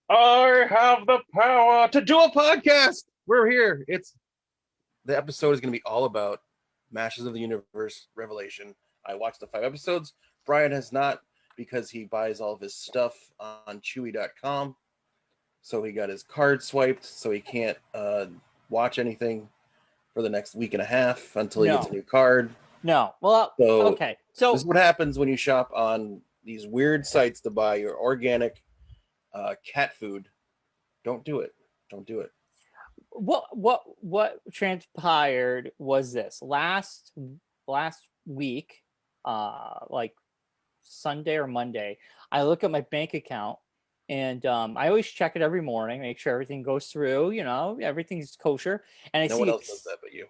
I have the power to do a podcast. We're here. The episode is going to be all about Masters of the Universe Revelation. I watched the 5 episodes. Brian has not because he buys all of his stuff on Chewy.com. So he got his card swiped, so he can't watch anything for the next week and a half until he gets a new card. No. Well, So okay. this is what happens when you shop on these weird sites to buy your organic cat food. Don't do it. Don't do it. What transpired was this last week, like Sunday or Monday, I look at my bank account and I always check it every morning, make sure everything goes through, everything's kosher. And I no see one else does that but you.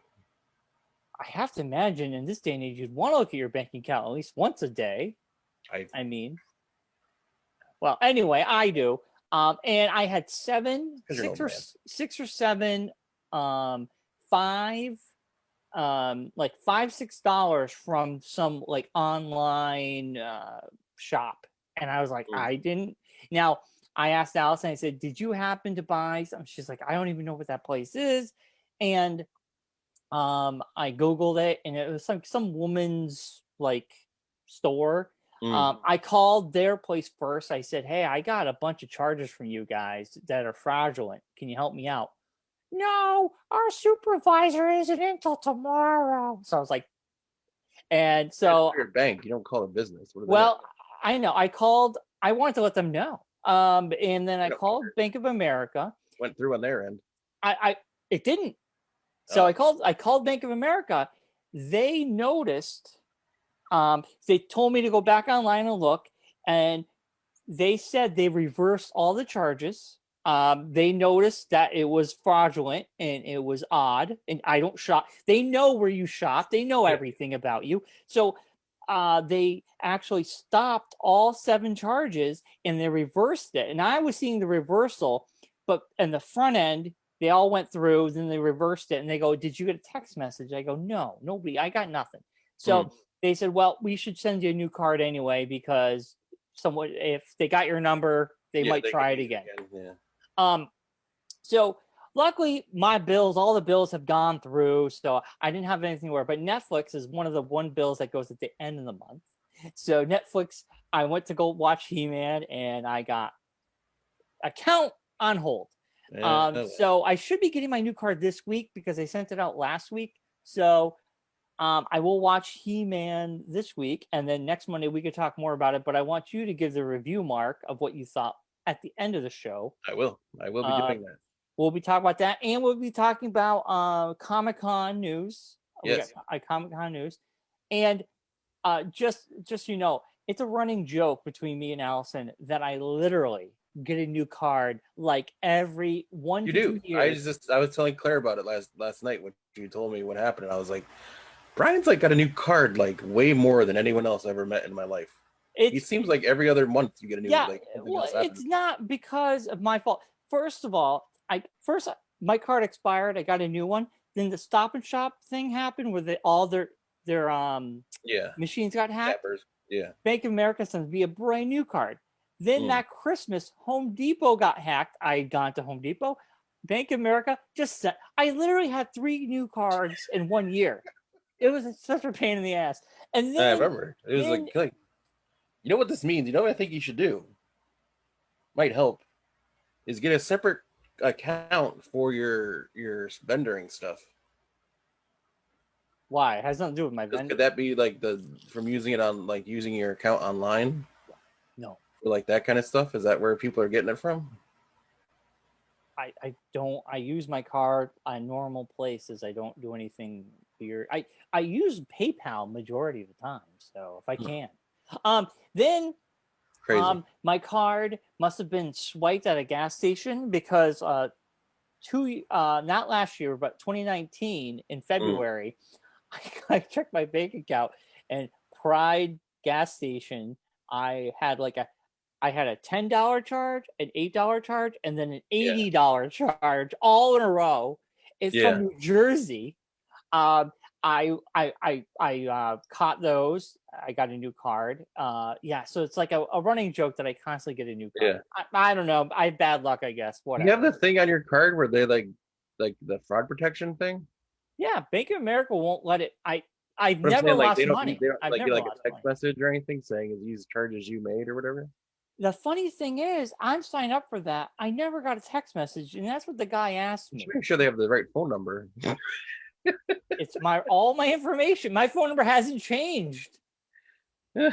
I have to imagine in this day and age, you'd want to look at your bank account at least once a day. Well, anyway, I do. And I had six or seven, $5-6 from some like online shop. And I was like, I didn't. Now, I asked Allison, I said, did you happen to buy some? She's like, I don't even know what that place is. And I Googled it and it was like some woman's like store. I called their place first. I said, hey, I got a bunch of charges from you guys that are fraudulent. Can you help me out? No, our supervisor isn't until tomorrow. So I was like, and so your bank, you don't call it business. Well, I know. I wanted to let them know. And then I called Bank of America. Went through on their end. It didn't. So I called Bank of America. They noticed. They told me to go back online and look, and they said they reversed all the charges. They noticed that it was fraudulent and it was odd, and I don't shop. They know where you shop. They know everything about you. So they actually stopped all 7 charges and they reversed it. And I was seeing the reversal, but in the front end, they all went through, then they reversed it and they go, did you get a text message? I go, no, nobody, I got nothing. So they said, well, we should send you a new card anyway, because if they got your number, they might try it again. So luckily all the bills have gone through, so I didn't have anything to worry. But Netflix is one of the bills that goes at the end of the month. So Netflix, I went to go watch He-Man and I got account on hold. So I should be getting my new card this week because I sent it out last week. So I will watch He-Man this week, and then next Monday we could talk more about it. But I want you to give the review, Mark, of what you thought at the end of the show. I will be doing that. We'll be talking about that, and we'll be talking about Comic-Con news. Yes. Comic-Con news. And just it's a running joke between me and Allison that I literally get a new card like every 1 to 2 years. I was telling Claire about it last night when she told me what happened, and I was like, Brian's like got a new card like way more than anyone else I ever met in my life. It seems like every other month you get a new. It's not because of my fault. First of all, my card expired. I got a new one. Then the Stop and Shop thing happened where all their machines got hacked. Bank of America sends me a brand new card. Then that Christmas, Home Depot got hacked. I had gone to Home Depot. Bank of America just sent. I literally had 3 new cards in 1 year. It was such a pain in the ass. And then I remember it was like, you know what this means? You know what I think you should do? Might help. Is get a separate account for your vendoring stuff. Why? It has nothing to do with my vendor. Could that be like from using it on like using your account online? No. For like that kind of stuff? Is that where people are getting it from? I don't. I use my card on normal places. I don't do anything weird. I use PayPal majority of the time. So if I can, then crazy. My card must have been swiped at a gas station because not last year, but 2019 in February, I checked my bank account and Pride gas station. I had a $10 charge, an $8 charge, and then an $80 charge all in a row. It's from New Jersey. I caught those. I got a new card. Yeah, so it's like a running joke that I constantly get a new card. Yeah. I don't know. I have bad luck, I guess. You have Whatever. the thing on your card where they like the fraud protection thing. Yeah, Bank of America won't let it. I've But I'm never saying like lost money. they don't I've like get never like lost a text money. message or anything saying these charges you made or whatever. The funny thing is, I'm signed up for that. I never got a text message, and that's what the guy asked You me. should make sure they have the right phone number. It's all my information. My phone number hasn't changed. I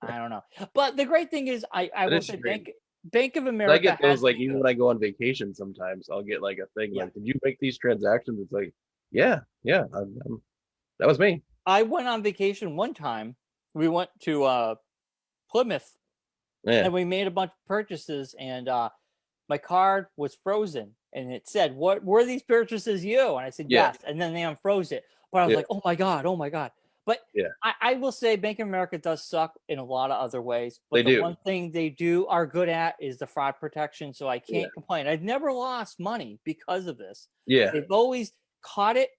don't know. But the great thing is, I will say Bank of I America get has those like been even good. when I go on vacation, sometimes I'll get like a thing Yeah. like, "Did you make these transactions?" It's like, yeah, that was me. I went on vacation one time. We went to Plymouth, Yeah, and we made a bunch of purchases, and my card was frozen, and it said, "What were these purchases you?" And I said, yeah, "Yes," and then they unfroze it. But I was yeah, like, "Oh my god, oh my god!" But yeah. I will say, Bank of America does suck in a lot of other ways. They But the do. one thing they do are good at is the fraud protection. So I Yeah, can't complain. I've never lost money because of this. yeah, They've always caught it,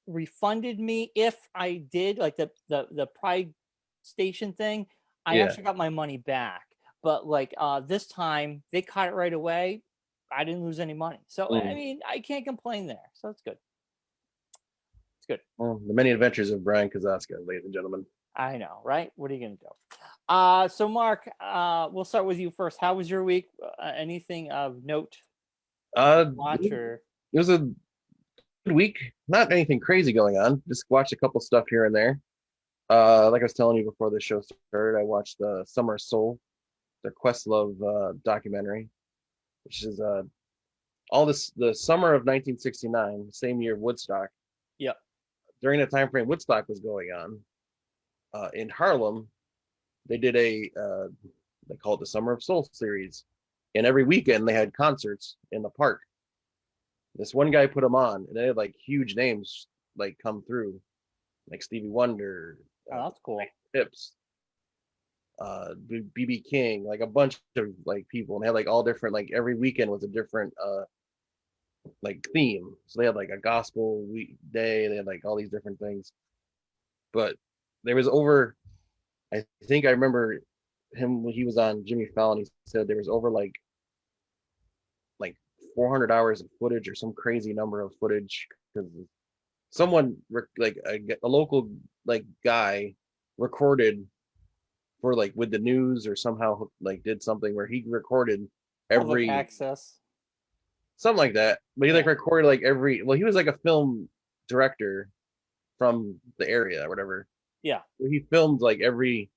refunded me if I did, like the Pride Station thing. I yeah. actually got my money back. But like this time they caught it right away. I didn't lose any money. So I Mm. mean, I can't complain there. So it's good. It's good. Well, the many adventures of Brian Kazaska, ladies and gentlemen. I know, right? What are you gonna do? So Mark, we'll start with you first. How was your week? Anything of note? Watch It or was a good week. Not anything crazy going on. Just watched a couple stuff here and there. Like I was telling you before the show started, I watched Summer of Soul, the Questlove documentary, which is all this the summer of 1969, same year of Woodstock. yep. During the time frame Woodstock was going on, in Harlem, they did they called it the Summer of Soul series, and every weekend they had concerts in the park. This one guy put them on, and they had like huge names like come through, like Stevie Wonder, Oh, that's cool. Pips, BB King, like a bunch of like people, and they had like all different. Like every weekend was a different like theme. So they had like a gospel week day. They had like all these different things. But there was over. I think I remember him when he was on Jimmy Fallon. He said there was over like 400 hours of footage or some crazy number of footage because someone like a local like guy recorded for like with the news or somehow like did something where he recorded Public every access. something like that. But he like Yeah. recorded like every he was like a film director from the area or whatever. Yeah. He filmed like every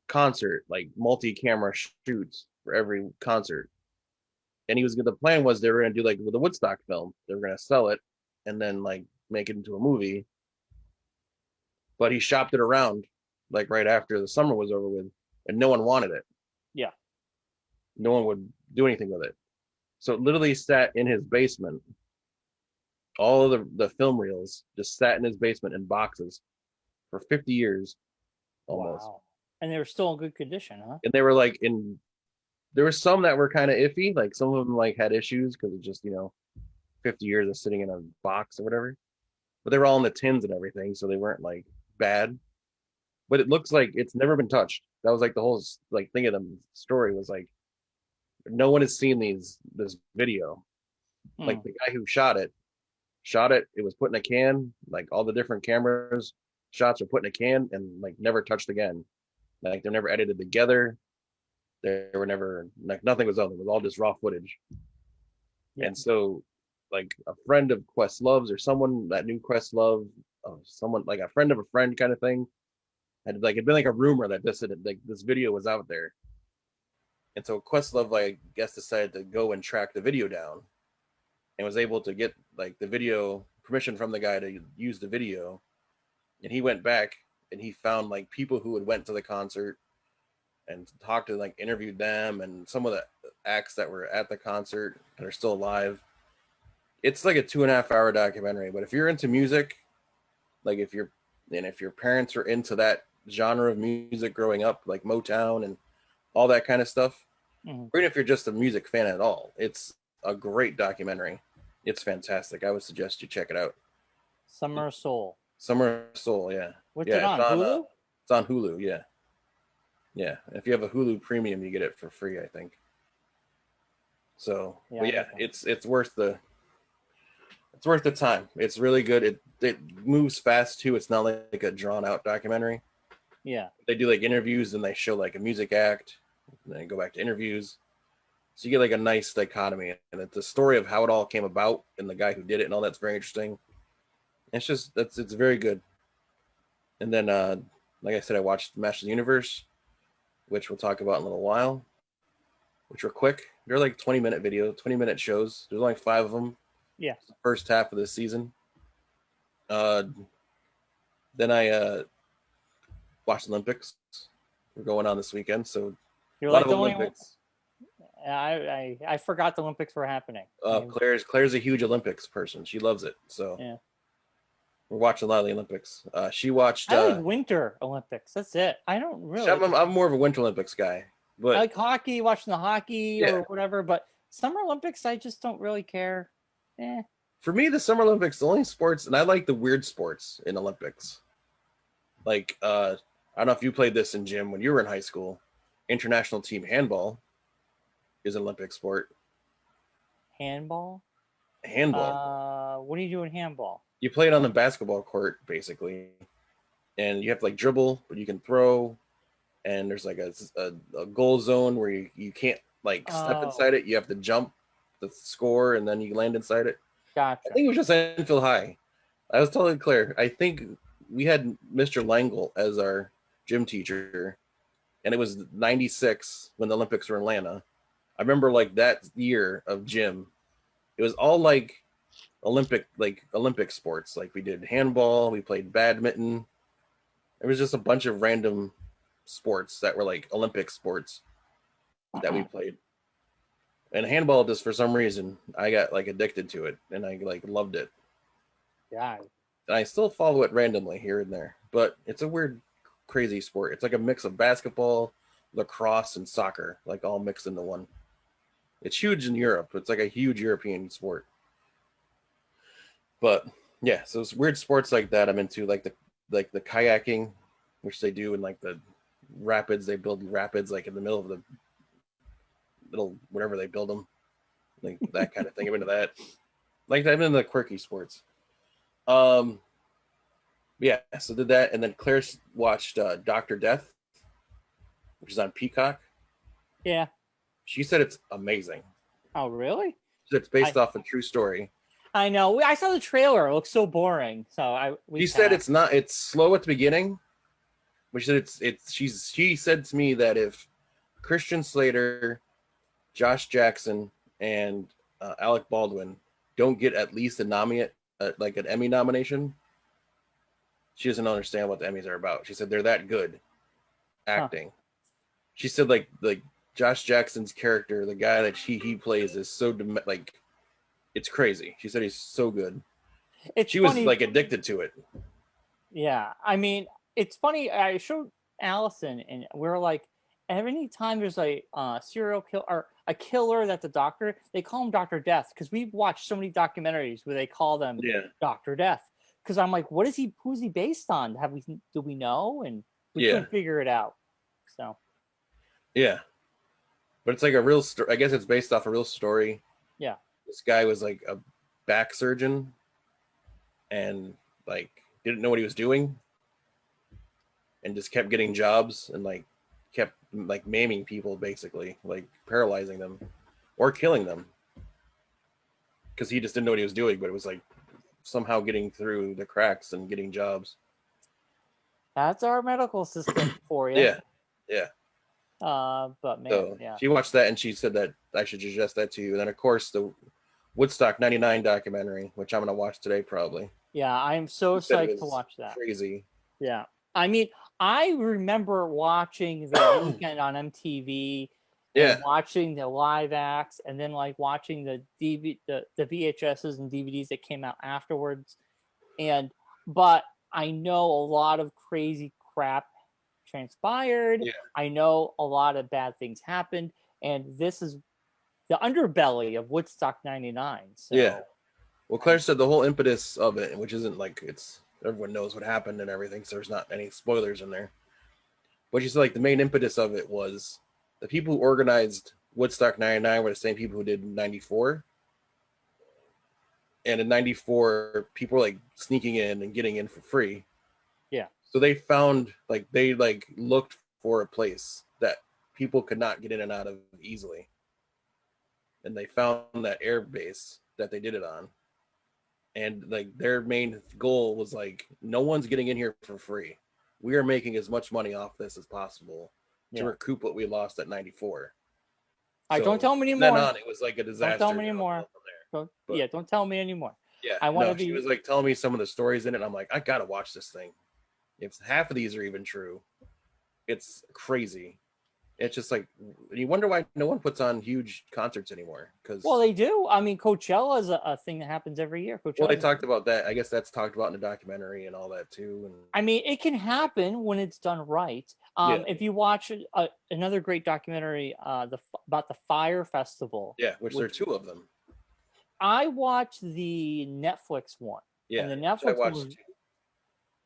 concert, like multi-camera shoots for every concert. And he was the plan was they were gonna do like with the Woodstock film, they were gonna sell it and then like make it into a movie. But he shopped it around like right after the summer was over with, and no one wanted it. Yeah. No one would do anything with it. So it literally sat in his basement. All of the film reels just sat in his basement in boxes for 50 years almost. Wow. And they were still in good condition, huh? And they were like there were some that were kind of iffy, like some of them like had issues because it's just 50 years of sitting in a box or whatever. But they were all in the tins and everything, so they weren't like bad. But it looks like it's never been touched. That was like the whole like thing of the story was like no one has seen this video. Like the guy who shot it. It was put in a can. Like all the different cameras shots were put in a can and like never touched again. Like they're never edited together. They were never like nothing was on them. It was all just raw footage. Yeah. And so, like a friend of Questlove's or someone that knew Questlove, someone like a friend of a friend kind of thing, had like it'd been like a rumor that this video was out there. And so Questlove, I guess, decided to go and track the video down, and was able to get like the video permission from the guy to use the video. And he went back and he found like people who had went to the concert and talked to like interviewed them and some of the acts that were at the concert and are still alive. It's like a 2.5 hour documentary, but if you're into music, like if your parents were into that genre of music growing up, like Motown and all that kind of stuff, or even if you're just a music fan at all, it's a great documentary. It's fantastic. I would suggest you check it out. Summer of Soul. Summer of Soul, yeah. What's Yeah, it it's on? on Hulu? It's on Hulu. Yeah. Yeah. If you have a Hulu Premium, you get it for free, I think. So, but yeah, it's worth the time. It's really good. It moves fast too. It's not like a drawn out documentary. Yeah. They do like interviews and they show like a music act, and then go back to interviews. So you get like a nice dichotomy, and it's the story of how it all came about and the guy who did it and all that's very interesting. It's very good. And then like I said, I watched Masters of the Universe, which we'll talk about in a little while, which were quick. They're like 20-minute shows. There's only 5 of them. Yeah. The first half of the season. Then I watched Olympics. We're going on this weekend, so You're a lot like of Olympics. I forgot the Olympics were happening. Claire's a huge Olympics person. She loves it. So yeah. We're watching a lot of the Olympics. She watched. I like Winter Olympics. That's it. I don't really. I'm more of a Winter Olympics guy. But I like hockey, watching the hockey or whatever. But Summer Olympics, I just don't really care. For me, the Summer Olympics, the only sports, and I like the weird sports in Olympics. Like, I don't know if you played this in gym when you were in high school. International team handball is an Olympic sport. Handball? Handball. What do you do in handball? You play it on the basketball court, basically. And you have to like dribble, but you can throw. And there's like a goal zone where you can't like step inside it. You have to jump the score and then you land inside it. Gotcha. I think it was just Enfield High. I was telling Claire, I think we had Mr. Langle as our gym teacher, and it was 96 when the Olympics were in Atlanta. I remember like that year of gym, it was all like Olympic sports. Like we did handball, we played badminton. It was just a bunch of random sports that were like Olympic sports that we played. And handball, just for some reason, I got like addicted to it and I like loved it. Yeah. And I still follow it randomly here and there, but it's a weird, crazy sport. It's like a mix of basketball, lacrosse, and soccer, like all mixed into one. It's huge in Europe. It's like a huge European sport. But yeah, so it's weird sports like that I'm into, like the kayaking, which they do in like the rapids. They build rapids like in the middle of the little whatever they build them, like that kind of thing. I'm into that. Like I'm into the quirky sports. Yeah, so did that, and then Claire watched Dr. Death, which is on Peacock. Yeah. She said it's amazing. Oh, really? It's based off a true story. I know. I saw the trailer. It looks so boring. So She said it's not. It's slow at the beginning. Which said she said to me that if Christian Slater, Josh Jackson, and Alec Baldwin don't get at least like an Emmy nomination, she doesn't understand what the Emmys are about. She said they're that good acting. Huh. She said like Josh Jackson's character, the guy that he plays, is so like it's crazy. She said he's so good. She was like addicted to it. Yeah, I mean, it's funny. I showed Allison, and we're like, every time there's a serial killer or a killer that's a doctor, they call him Dr. Death, because we've watched so many documentaries where they call them Dr. Death. Because I'm like, who's he based on? Do we know? And we couldn't figure it out. So yeah, but it's like a real story. I guess it's based off a real story. Yeah, this guy was like a back surgeon, and like didn't know what he was doing, and just kept getting jobs and like kept like maiming people, basically like paralyzing them or killing them because he just didn't know what he was doing. But it was like somehow getting through the cracks and getting jobs. That's our medical system for you. Yeah. But man, so she watched that and she said that I should suggest that to you. And then of course the Woodstock '99 documentary, which I'm gonna watch today probably. Yeah, I'm so psyched to watch that. Crazy. Yeah, I mean, I remember watching the weekend on MTV. Yeah, watching the live acts, and then like watching the VHSs and DVDs that came out afterwards. But I know a lot of crazy crap transpired. Yeah. I know a lot of bad things happened, and this is the underbelly of Woodstock '99. So yeah. Well, Claire said the whole impetus of it, which isn't like everyone knows what happened and everything, so there's not any spoilers in there. But she said like the main impetus of it was the people who organized Woodstock '99 were the same people who did '94. And in '94, people were like sneaking in and getting in for free. Yeah. So they found they looked for a place that people could not get in and out of easily. And they found that air base that they did it on. And like their main goal was like, no one's getting in here for free. We are making as much money off this as possible to recoup what we lost at '94. I don't tell me anymore. Then on, it was like a disaster. Don't tell me anymore. Don't tell me anymore. Yeah, I want to be. She was like telling me some of the stories in it. And I'm like, I gotta watch this thing. If half of these are even true, it's crazy. It's just like you wonder why no one puts on huge concerts anymore. Because they do. I mean, Coachella is a thing that happens every year. Well, they talked about that. I guess that's talked about in the documentary and all that too. And I mean, it can happen when it's done right. If you watch another great documentary, about the Fire Festival. Yeah, which there are two of them. I watched the Netflix one. Yeah, and the Netflix one was,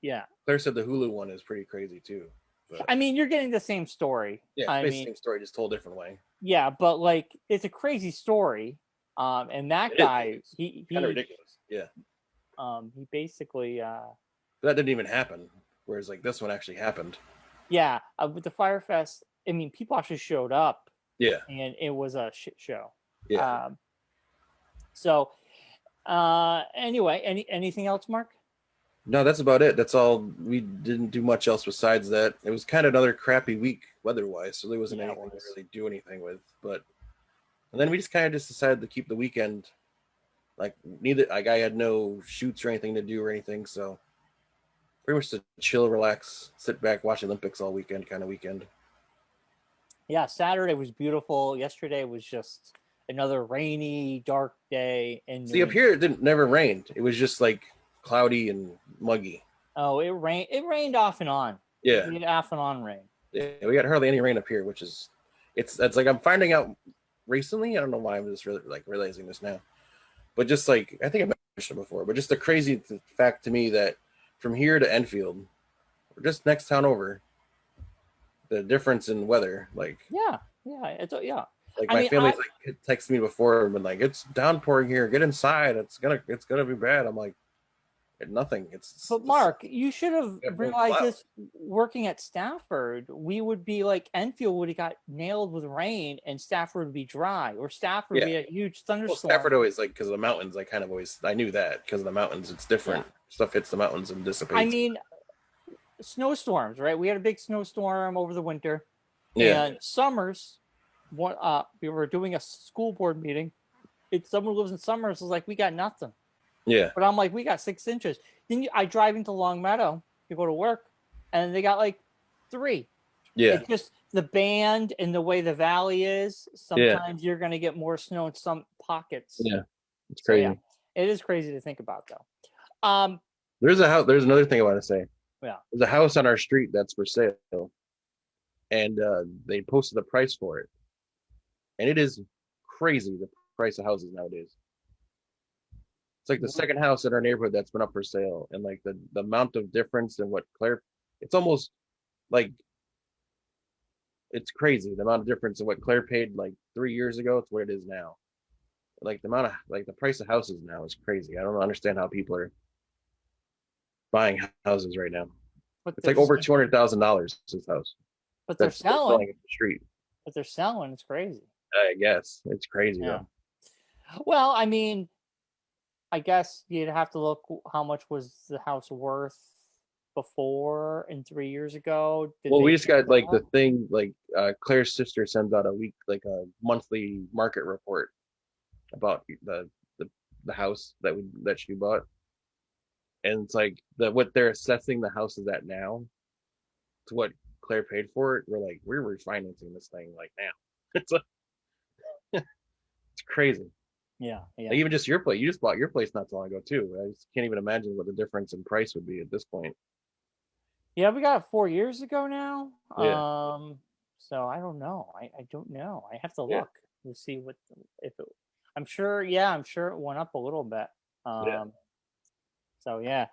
yeah. Claire said the Hulu one is pretty crazy too. But, I mean, you're getting the same story. Yeah, the same story, just told a different way. Yeah, but like it's a crazy story. And that guy, he kind of ridiculous. Yeah. He basically. But that didn't even happen. Whereas like this one actually happened. Yeah, with the Fire Fest, I mean, people actually showed up. Yeah. And it was a shit show. Yeah. So, anyway, anything else, Mark? No, that's about it. That's all. We didn't do much else besides that. It was kind of another crappy week weather-wise, so there wasn't anything to really do anything with. And then we just kind of decided to keep the weekend. Like I had no shoots or anything to do or anything, so pretty much to chill, relax, sit back, watch Olympics all weekend kind of weekend. Yeah, Saturday was beautiful. Yesterday was just another rainy, dark day. And see, up here it never rained. It was just like cloudy and muggy. Oh, it rained. It rained off and on. Yeah, off and on rain. Yeah, we got hardly any rain up here, which is it's like I'm finding out recently. I don't know why I'm just really realizing this now, but just like I think I mentioned it before, but just the crazy fact to me that from here to Enfield, or just next town over, the difference in weather, like Like my family's like texted me before and been like, "It's downpouring here. Get inside. It's gonna be bad." I'm like, nothing. But Mark, you should have realized this working at Stafford. We would be like Enfield would have got nailed with rain, and Stafford would be dry, or Stafford would be a huge thunderstorm. Well, Stafford always because of the mountains. I knew that because of the mountains, it's different. Yeah. Stuff hits the mountains and dissipates. I mean, snowstorms, right? We had a big snowstorm over the winter. Yeah. And summers. We were doing a school board meeting. Someone who lives in Summers was like, we got nothing. Yeah. But I'm like, we got 6 inches. Then I drive into Long Meadow to go to work, and they got like 3. Yeah. It's just the band and the way the valley is. Sometimes you're going to get more snow in some pockets. Yeah. It's crazy. So, it is crazy to think about, though. There's a house. There's another thing I want to say. Yeah. There's a house on our street that's for sale, and they posted the price for it. And it is crazy, the price of houses nowadays. It's like the second house in our neighborhood that's been up for sale. And like the amount of difference in what Claire, it's almost like, it's crazy. The amount of difference in what Claire paid like 3 years ago to what it is now. Like the amount of, like the price of houses now is crazy. I don't understand how people are buying houses right now. It's like over $200,000 this house. But they're selling at the street. But they're selling. It's crazy. I guess it's crazy. Yeah. Well, I mean, I guess you'd have to look how much was the house worth before and 3 years ago. We just got like the thing, like Claire's sister sends out a monthly market report about the house that she bought, and it's like what they're assessing the house is at now to what Claire paid for it. We're refinancing this thing like now. It's like it's crazy. Yeah. Like even just your place. You just bought your place not so long ago too. I just can't even imagine what the difference in price would be at this point. Yeah, we got it 4 years ago now. Yeah. So I don't know. I don't know. I have to look to see I'm sure it went up a little bit. So yeah.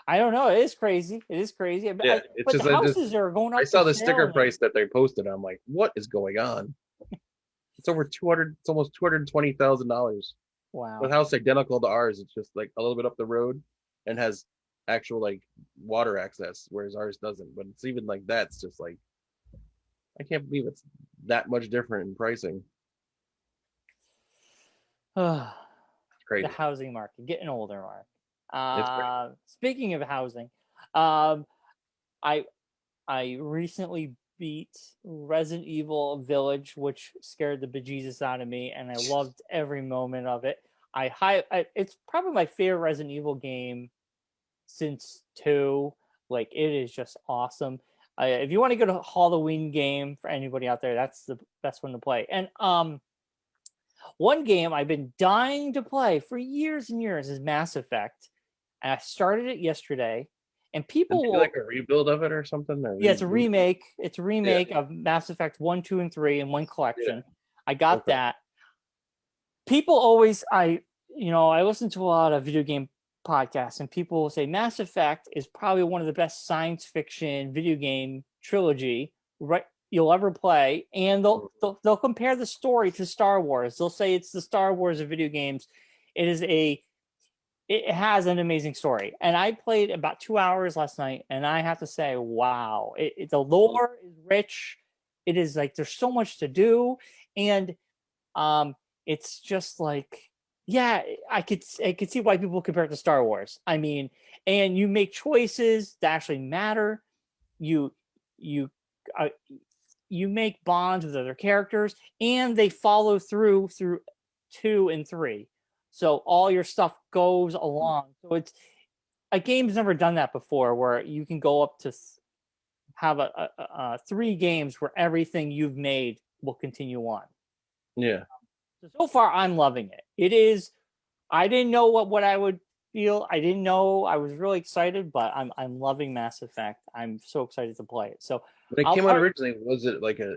I don't know. It is crazy. It is crazy. Yeah, it's But just the houses are going I up saw for the sale. sticker price that they posted. I'm like, what is going on? It's over 200. It's almost $220,000. The Wow. house identical to ours. It's just like a little bit up the road, and has actual like water access, whereas ours doesn't. But it's even like that. It's just like I can't believe it's that much different in pricing. The It's crazy. housing market getting older, Mark. It's crazy. Speaking of housing, um, I I recently beat Resident Evil Village, which scared the bejesus out of me, and I loved every moment of it. It's probably my favorite Resident Evil game since 2. Like, it is just awesome. If you want to get a Halloween game for anybody out there, that's the best one to play. And one game I've been dying to play for years and years is Mass Effect. And I started it yesterday, and Didn't people they do will. like a rebuild of it or something? Or Yeah, it's a remake. It's a Yeah, remake of Mass Effect 1, 2, and 3 in one yeah. collection. I got Okay. that. People always, I listen to a lot of video game podcasts, and people will say Mass Effect is probably one of the best science fiction video game trilogy you'll ever play, and they'll compare the story to Star Wars. They'll say it's the Star Wars of video games. It has an amazing story, and I played about 2 hours last night, and I have to say, wow, the lore is rich. It is like there's so much to do, and um, it's just like, yeah, I could see why people compare it to Star Wars. I mean, and you make choices that actually matter. You you uh, you make bonds with other characters, and they follow through 2 and 3. So all your stuff goes along. So it's a game's never done that before, where you can go up to have 3 games where everything you've made will continue on. Yeah. So far, I'm loving it. It is. I didn't know what I would feel. I didn't know. I was really excited, but I'm loving Mass Effect. I'm so excited to play it. So When it I'll came out part. originally, was it like a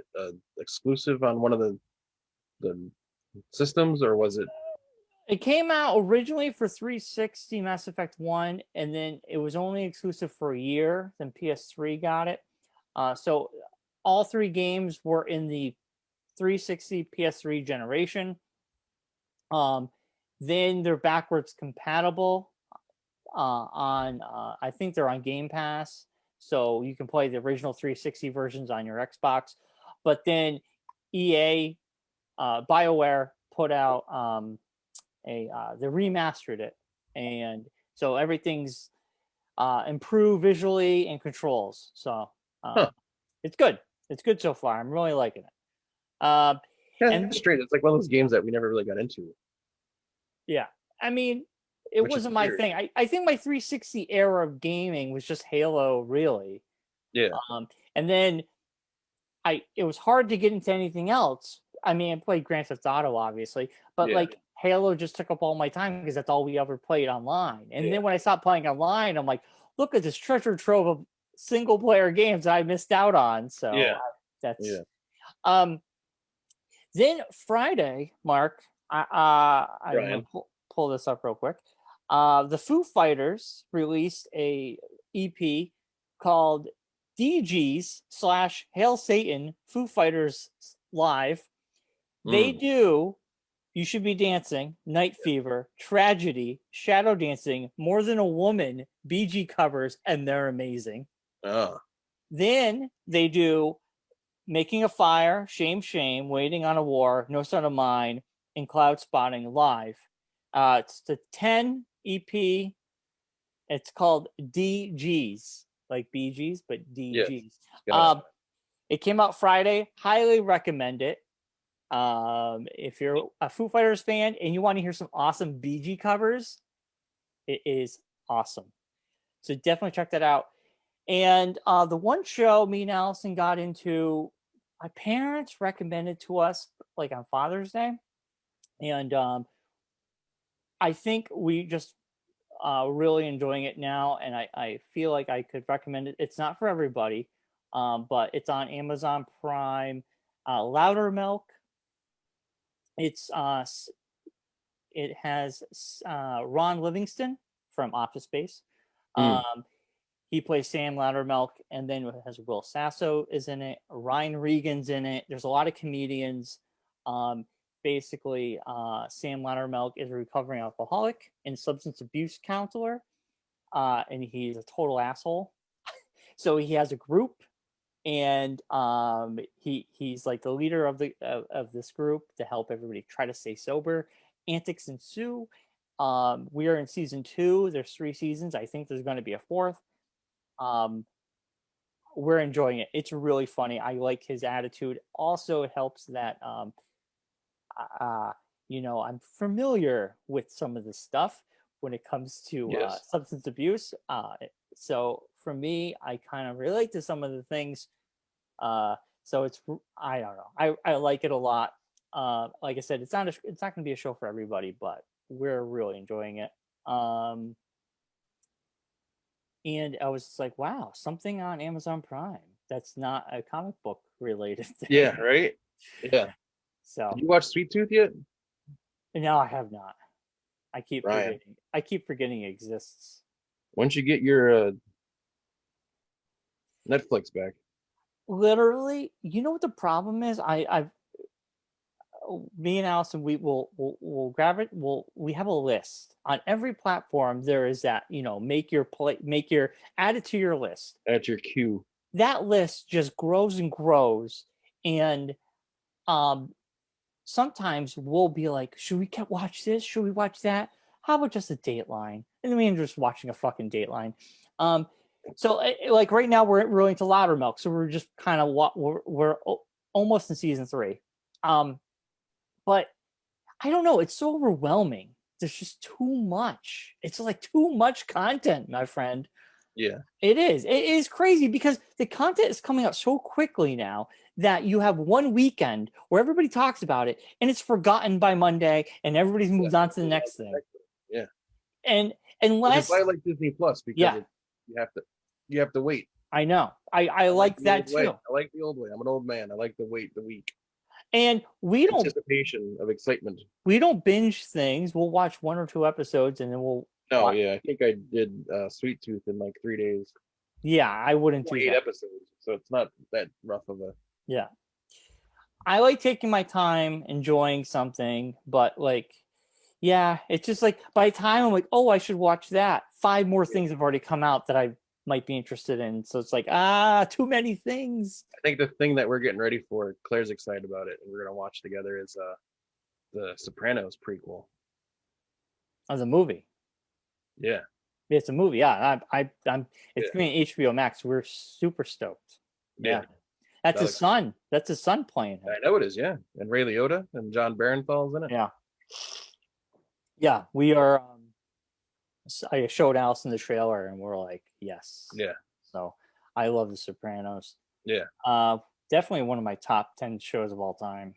exclusive on one of the systems, or was it? It came out originally for 360 Mass Effect 1, and then it was only exclusive for a year. Then PS3 got it. So all 3 games were in the 360 PS3 generation. Um, then they're backwards compatible on, I think they're on Game Pass. So you can play the original 360 versions on your Xbox. But then EA, BioWare put out they remastered it, and so everything's improved visually and controls. So Huh? it's good. It's good so far. I'm really liking it. Yeah, And it's strange. It's like one of those games that we never really got into, yeah, I mean, it which is wasn't my weird. thing. I think my 360 era of gaming was just Halo, really. Yeah, And then it was hard to get into anything else. I mean, I played Grand Theft Auto, obviously, but yeah, like Halo just took up all my time because that's all we ever played online. And yeah, then when I stopped playing online, I'm like, look at this treasure trove of single player games that I missed out on. So yeah, that's yeah. um. Then Friday, Mark, I'm gonna Brian. pull this up real quick. The Foo Fighters released a EP called DGs / Hail Satan Foo Fighters Live. They Mm. do You Should Be Dancing, Night Fever, Tragedy, Shadow Dancing, More Than a Woman, BG covers, and they're amazing. Oh, Then they do Making a Fire, Shame, Shame, Waiting on a War, No Son of Mine, and Cloud Spotting live. It's the 10 EP. It's called DGs, like BGs, but yes, DGs. got it. It came out Friday. Highly recommend it. If you're a Foo Fighters fan and you want to hear some awesome BG covers, it is awesome. So definitely check that out. And the one show me and Allison got into, my parents recommended to us like on Father's Day, and I think we just really enjoying it now, and I feel like I could recommend it. It's not for everybody, but it's on Amazon Prime. Louder Milk. It's it has Ron Livingston from Office Space. He plays Sam Loudermilk, and then it has Will Sasso is in it. Ryan Regan's in it. There's a lot of comedians. Basically, Sam Loudermilk is a recovering alcoholic and substance abuse counselor, and he's a total asshole. So he has a group, and he's like the leader of this group to help everybody try to stay sober. Antics ensue. We are in season 2. There's 3 seasons. I think there's going to be a 4th. We're enjoying it. It's really funny. I like his attitude. Also, it helps that I'm familiar with some of this stuff when it comes to substance abuse. So for me, I kind of relate to some of the things. So it's, I don't know. I like it a lot. Like I said, it's not going to be a show for everybody, but we're really enjoying it. And I was just like, wow, something on Amazon Prime that's not a comic book related thing. Yeah, right? Yeah. So did you watch Sweet Tooth yet? No, I have not. I keep forgetting it exists. Once you get your Netflix back. Literally, you know what the problem is? Me and Allison, we'll grab it. We have a list on every platform. There is that, add it to your list. At your queue. That list just grows and grows, and sometimes we'll be like, should we watch this? Should we watch that? How about just a Dateline? And then we end up just watching a fucking Dateline. So like right now we're really into Loudermilk, so we're just kind of we're almost in season 3. But I don't know. It's so overwhelming. There's just too much. It's like too much content, my friend. Yeah. It is. It is crazy because the content is coming out so quickly now that you have one weekend where everybody talks about it and it's forgotten by Monday and everybody's moved on to the next thing. Yeah. And unless I like Disney Plus because you have to wait. I know. I like that too. I like the old way. I'm an old man. I like to wait the week. And we don't anticipation of excitement. We don't binge things. We'll watch 1 or 2 episodes and then we'll. No, yeah, I think I did Sweet Tooth in like 3 days. Yeah, I wouldn't do 8 that. episodes, so it's not that rough of a. Yeah, I like taking my time, enjoying something, but it's just like by the time I'm like, oh, I should watch that. 5 more things have already come out that I might be interested in. So it's like, too many things. I think the thing that we're getting ready for, Claire's excited about it, and we're gonna watch together is the Sopranos prequel. As a movie. Yeah. It's a movie. Yeah, it's going to HBO Max. We're super stoked. Yeah. That's his son. That's his son playing him. I know it is. Yeah, and Ray Liotta and John Barenthal's in it. Yeah. Yeah, we are. I showed Allison the trailer, and we're like, yes. Yeah. So I love The Sopranos. Yeah. Definitely one of my top 10 shows of all time.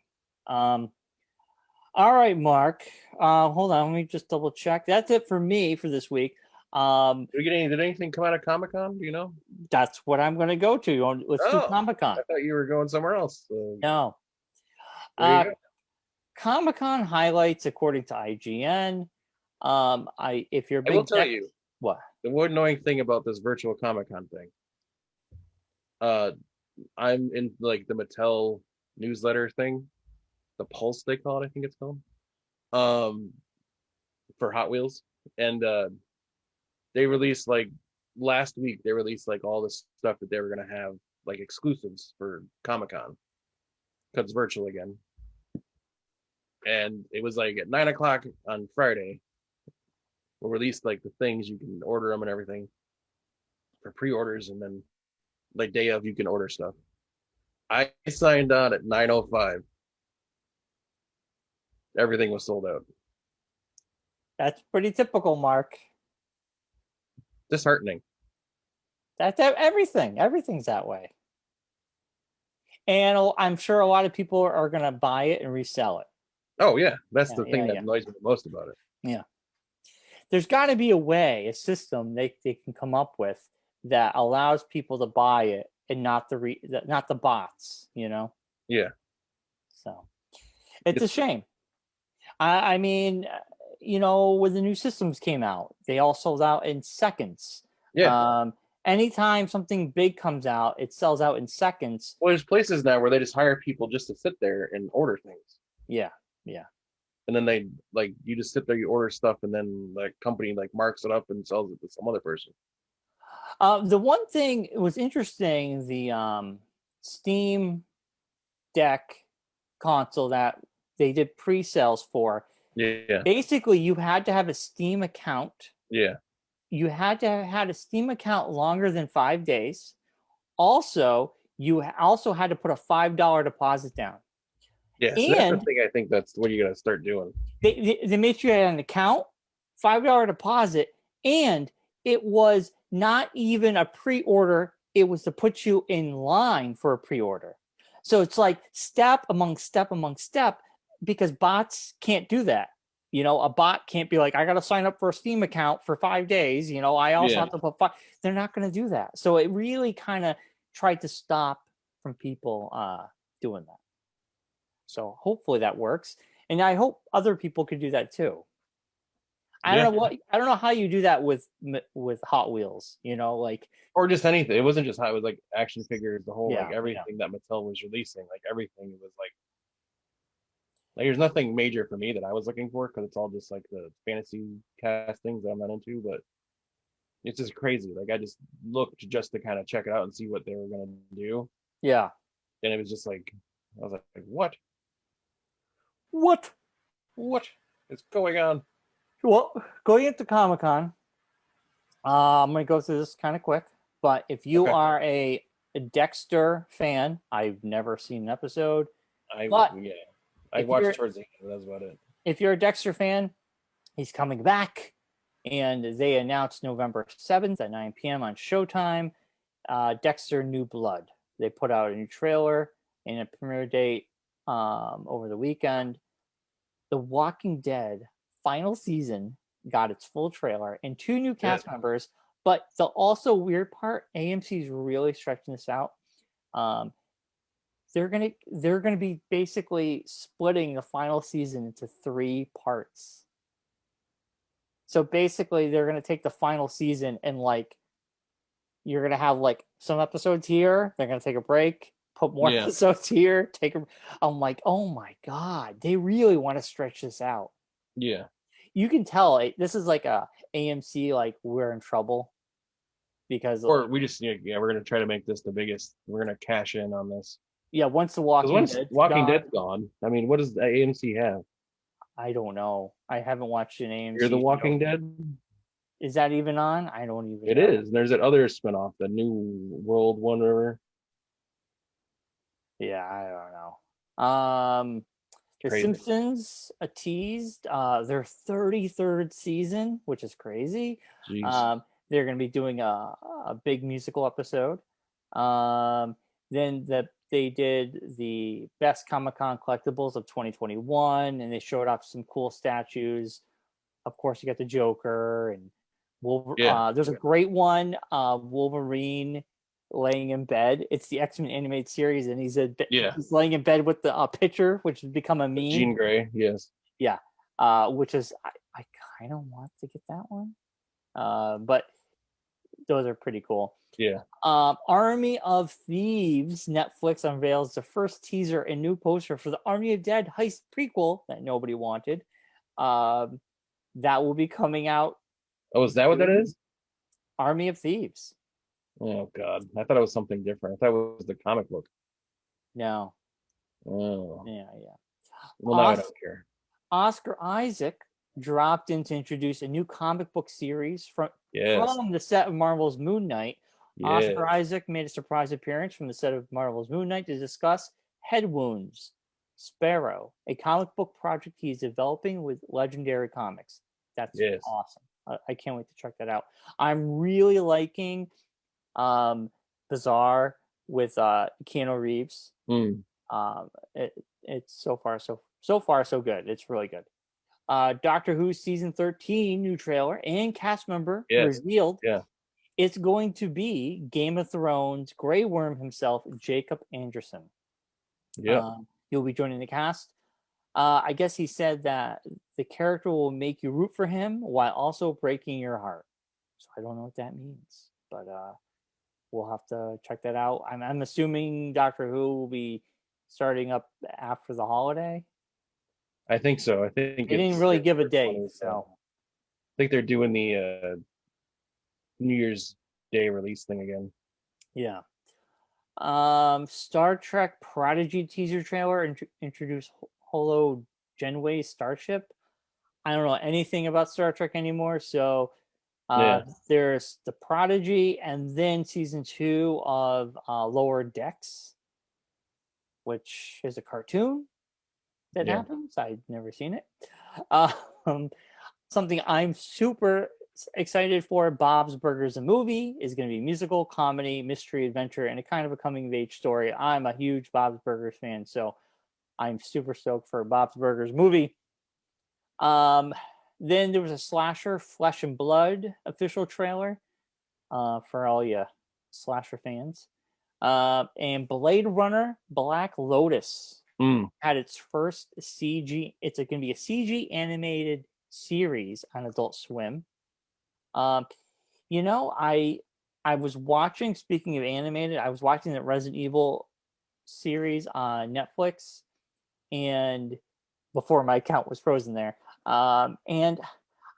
All right, Mark. Hold on. Let me just double check. That's it for me for this week. Did anything come out of Comic-Con? Do you know? That's what I'm going to go to. Let's do Comic-Con. I thought you were going somewhere else. No. Comic-Con highlights according to IGN. I will tell you what the one annoying thing about this virtual Comic-Con thing. I'm in like the Mattel newsletter thing, the Pulse they call it, I think it's called, for Hot Wheels, and they released last week. They released all this stuff that they were gonna have exclusives for Comic-Con because it's virtual again, and it was at 9:00 on Friday. We'll release the things you can order them and everything for pre-orders, and then day of you can order stuff. I signed on at 9:05. Everything was sold out. That's pretty typical, Mark. Disheartening. That's everything. Everything's that way. And I'm sure a lot of people are going to buy it and resell it. Oh, yeah. That's the thing that annoys me the most about it. Yeah. There's got to be a system they can come up with that allows people to buy it and not the bots, Yeah. So it's a shame. I mean, when the new systems came out, they all sold out in seconds. Yeah. Anytime something big comes out, it sells out in seconds. Well, there's places now where they just hire people just to sit there and order things. Yeah, yeah. And then they like you just sit there, you order stuff, and then like company like marks it up and sells it to some other person. The one thing it was interesting, the Steam Deck console that they did pre-sales for. Yeah. Basically, you had to have a Steam account. Yeah. You had to have had a Steam account longer than 5 days. Also, you also had to put a $5 deposit down. Yeah. So that's the And thing. I think that's what you got to start doing. they made sure you had an account, $5 deposit, and it was not even a pre-order. It was to put you in line for a pre-order. So it's like step among step among step, because bots can't do that. A bot can't be like, I got to sign up for a Steam account for 5 days. I also Yeah. have to put five. They're not going to do that. So it really kind of tried to stop from people doing that. So hopefully that works. And I hope other people could do that too. I Yeah. don't know how you do that with Hot Wheels, like, Or just anything. It wasn't just how it was like action figures, the whole like yeah. everything that Mattel was releasing, like everything was like there's nothing major for me that I was looking for because it's all just like the fantasy castings that I'm not into, but it's just crazy. Like I just looked just to kind of check it out and see what they were gonna do. Yeah. And it was just like I was like, what? What? What is going on? Well, going into Comic-Con, I'm going to go through this kind of quick, but if you Okay. are a Dexter fan, I've never seen an episode, I but I if you're watched towards the end, but that's about it. if you're a Dexter fan, he's coming back, and they announced November 7th at 9 p.m. on Showtime, Dexter New Blood. They put out a new trailer and a premiere date over the weekend. The Walking Dead final season got its full trailer and 2 new cast members. But the also weird part, AMC's really stretching this out. They're gonna be basically splitting the final season into 3 parts. So basically, they're gonna take the final season and like you're gonna have like some episodes here. They're gonna take a break, put more episodes here. I'm like, oh my god, they really want to stretch this out. Yeah. You can tell this is like a AMC, like, we're in trouble because, or we just we're gonna try to make this the biggest. We're gonna cash in on this. Once the Because once Dead's Walking gone, Dead's gone, I mean, what does the AMC have? I don't know. I haven't watched an AMC You're the Walking show. Dead. Is that even on? I don't even It know. is. There's that other spinoff, the New World one, whatever. Yeah, I don't know. The Crazy. Simpsons teased their 33rd season, which is crazy. Jeez. They're going to be doing a big musical episode. Then they did the best Comic-Con collectibles of 2021, and they showed off some cool statues. Of course, you got the Joker and Wolverine. There's a great one, Wolverine laying in bed. It's the X-Men animated series, and he's laying in bed with the picture, which has become a meme. Jean Grey, yes. Yeah, which is I kind of want to get that one, but those are pretty cool. Yeah. Army of Thieves. Netflix unveils the first teaser and new poster for the Army of Dead heist prequel that nobody wanted. That will be coming out. Oh, is that what that is? Army of Thieves. Oh God, I thought it was something different. I thought it was the comic book. No. Oh. Yeah. Well, now I don't care. Oscar Isaac dropped in to introduce a new comic book series from the set of Marvel's Moon Knight. Yes. Oscar Isaac made a surprise appearance from the set of Marvel's Moon Knight to discuss Head Wounds, Sparrow, a comic book project he's developing with Legendary Comics. That's awesome. I can't wait to check that out. I'm really liking Bizarre with Keanu Reeves. It's so far so good. It's really good. Doctor Who season 13 new trailer and cast member revealed. Yeah. It's going to be Game of Thrones Grey Worm himself, Jacob Anderson. Yeah. He'll be joining the cast. I guess he said that the character will make you root for him while also breaking your heart. So I don't know what that means, but we'll have to check that out. I'm assuming Doctor Who will be starting up after the holiday. I think so. I think They didn't it's really their give a first one date, is, so I think they're doing the New Year's Day release thing again. yeah. Star Trek Prodigy teaser trailer introduced Holo Genway starship. I don't know anything about Star Trek anymore, so Yeah. there's the Prodigy, and then season 2 of Lower Decks, which is a cartoon that Yeah. happens. I've never seen it. Um, something I'm super excited for, Bob's Burgers, a movie, is going to be musical, comedy, mystery, adventure, and a kind of a coming of age story. I'm a huge Bob's Burgers fan, so I'm super stoked for Bob's Burgers movie. Then there was a slasher, Flesh and Blood official trailer for all you slasher fans. And Blade Runner Black Lotus Mm. had its first CG. It's going to be a CG animated series on Adult Swim. You know, I was watching. Speaking of animated, I was watching the Resident Evil series on Netflix, and before my account was frozen there, and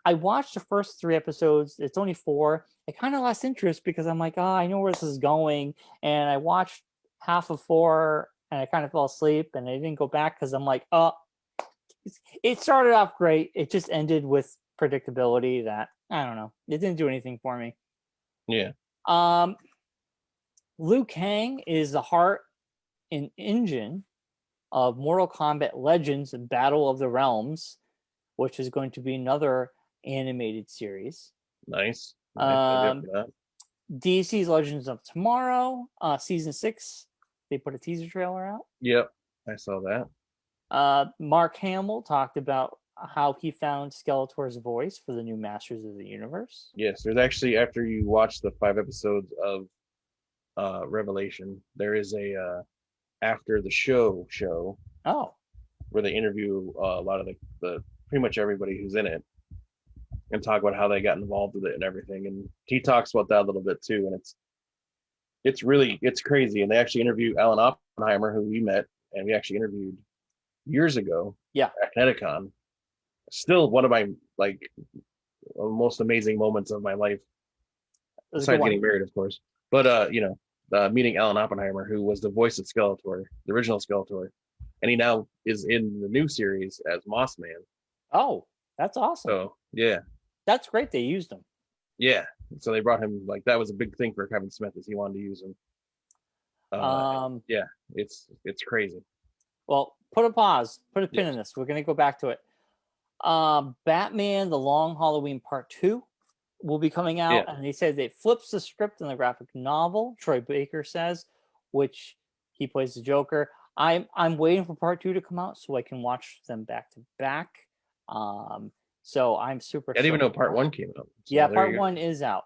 I watched the first 3 episodes. It's only 4. I kind of lost interest because I'm like, oh, I know where this is going, and I watched half of 4, and I kind of fell asleep, and I didn't go back because I'm like, oh, it started off great. It just ended with predictability that I don't know. It didn't do anything for me. Yeah. Um, Liu Kang is the heart and engine of Mortal Kombat Legends Battle of the Realms, which is going to be another animated series. Nice. Nice. I'll be up for that. DC's Legends of Tomorrow, season 6, they put a teaser trailer out. Yep. I saw that. Mark Hamill talked about how he found Skeletor's voice for the new Masters of the Universe. Yes, there's actually, after you watch the 5 episodes of Revelation, there is a after the show Oh, where they interview a lot of the pretty much everybody who's in it and talk about how they got involved with it and everything. And he talks about that a little bit too. And it's crazy. And they actually interview Alan Oppenheimer, who we met and we actually interviewed years ago. yeah. At Kineticon. Still one of my most amazing moments of my life. Besides getting married, of course. But meeting Alan Oppenheimer, who was the voice of Skeletor, the original Skeletor, and he now is in the new series as Moss Man. Oh, that's awesome. So yeah, that's great. They used him. Yeah, so they brought him. Like that was a big thing for Kevin Smith, is he wanted to use him. Yeah, it's crazy. Well, put a pin in this. We're gonna go back to it. Batman: The Long Halloween Part 2 will be coming out, and they said it flips the script in the graphic novel. Troy Baker says, which he plays the Joker. I'm waiting for Part 2 to come out so I can watch them back to back. So I'm super. I didn't even know Part 1 came out. So yeah, Part 1 is out.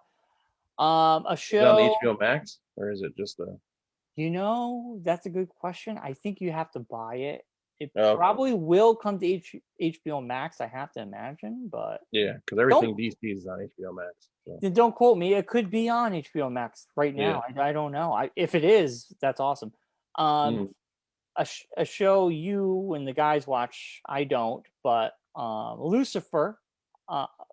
A show. Is it on HBO Max, or is it just a? That's a good question. I think you have to buy it. It probably will come to HBO Max, I have to imagine, but yeah, because everything DC is on HBO Max. So. Don't quote me. It could be on HBO Max right now. Yeah. I don't know. If it is, that's awesome. A show you and the guys watch, I don't, but Lucifer.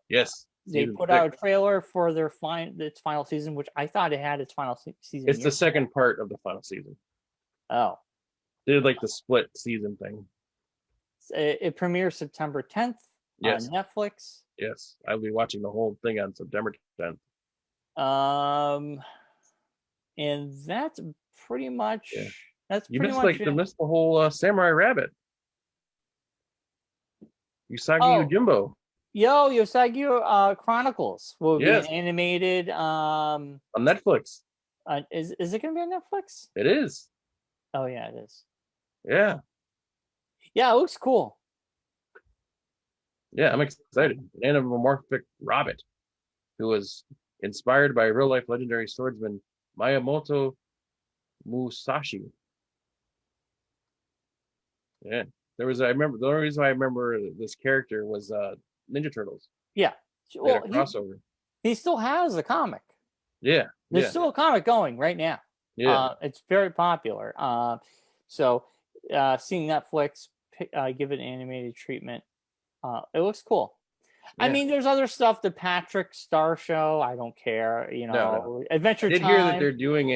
Yes. They put out a trailer for its final season, which I thought it had its final season. It's the second part of the final season. Oh. They did like the split season thing. It premieres September 10th on Netflix. Yes, I'll be watching the whole thing on September 10th. And that's pretty much. Yeah. That's you pretty missed much you missed the whole Samurai Rabbit. Usagi Yojimbo. Yosagi Chronicles will be animated on Netflix. Is it going to be on Netflix? It is. Oh yeah, it is. Yeah. Yeah, it looks cool. Yeah, I'm excited. An anamorphic rabbit who was inspired by real-life legendary swordsman Miyamoto Musashi. Yeah. The only reason I remember this character was Ninja Turtles. Yeah. Well, crossover. He still has a comic. Yeah. There's still a comic going right now. Yeah. It's very popular. So seeing Netflix give it an animated treatment, it looks cool. I mean, there's other stuff. The Patrick Star Show. I don't care. No. Adventure I did Time. hear that they're doing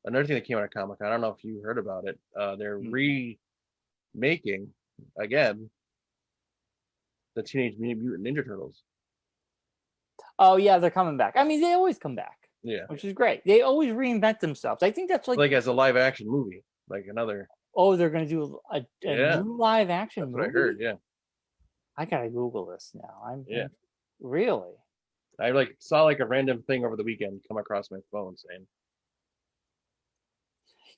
another thing that came out of Comic-Con. I don't know if you heard about it. They're remaking again the Teenage Mutant Ninja Turtles. Oh yeah, they're coming back. I mean, they always come back. Yeah, which is great. They always reinvent themselves. I think that's like as a live action movie, like another. Oh, they're going to do a new live action movie. That's what I heard. Yeah, I gotta Google this now. Yeah. Really. I saw a random thing over the weekend come across my phone saying.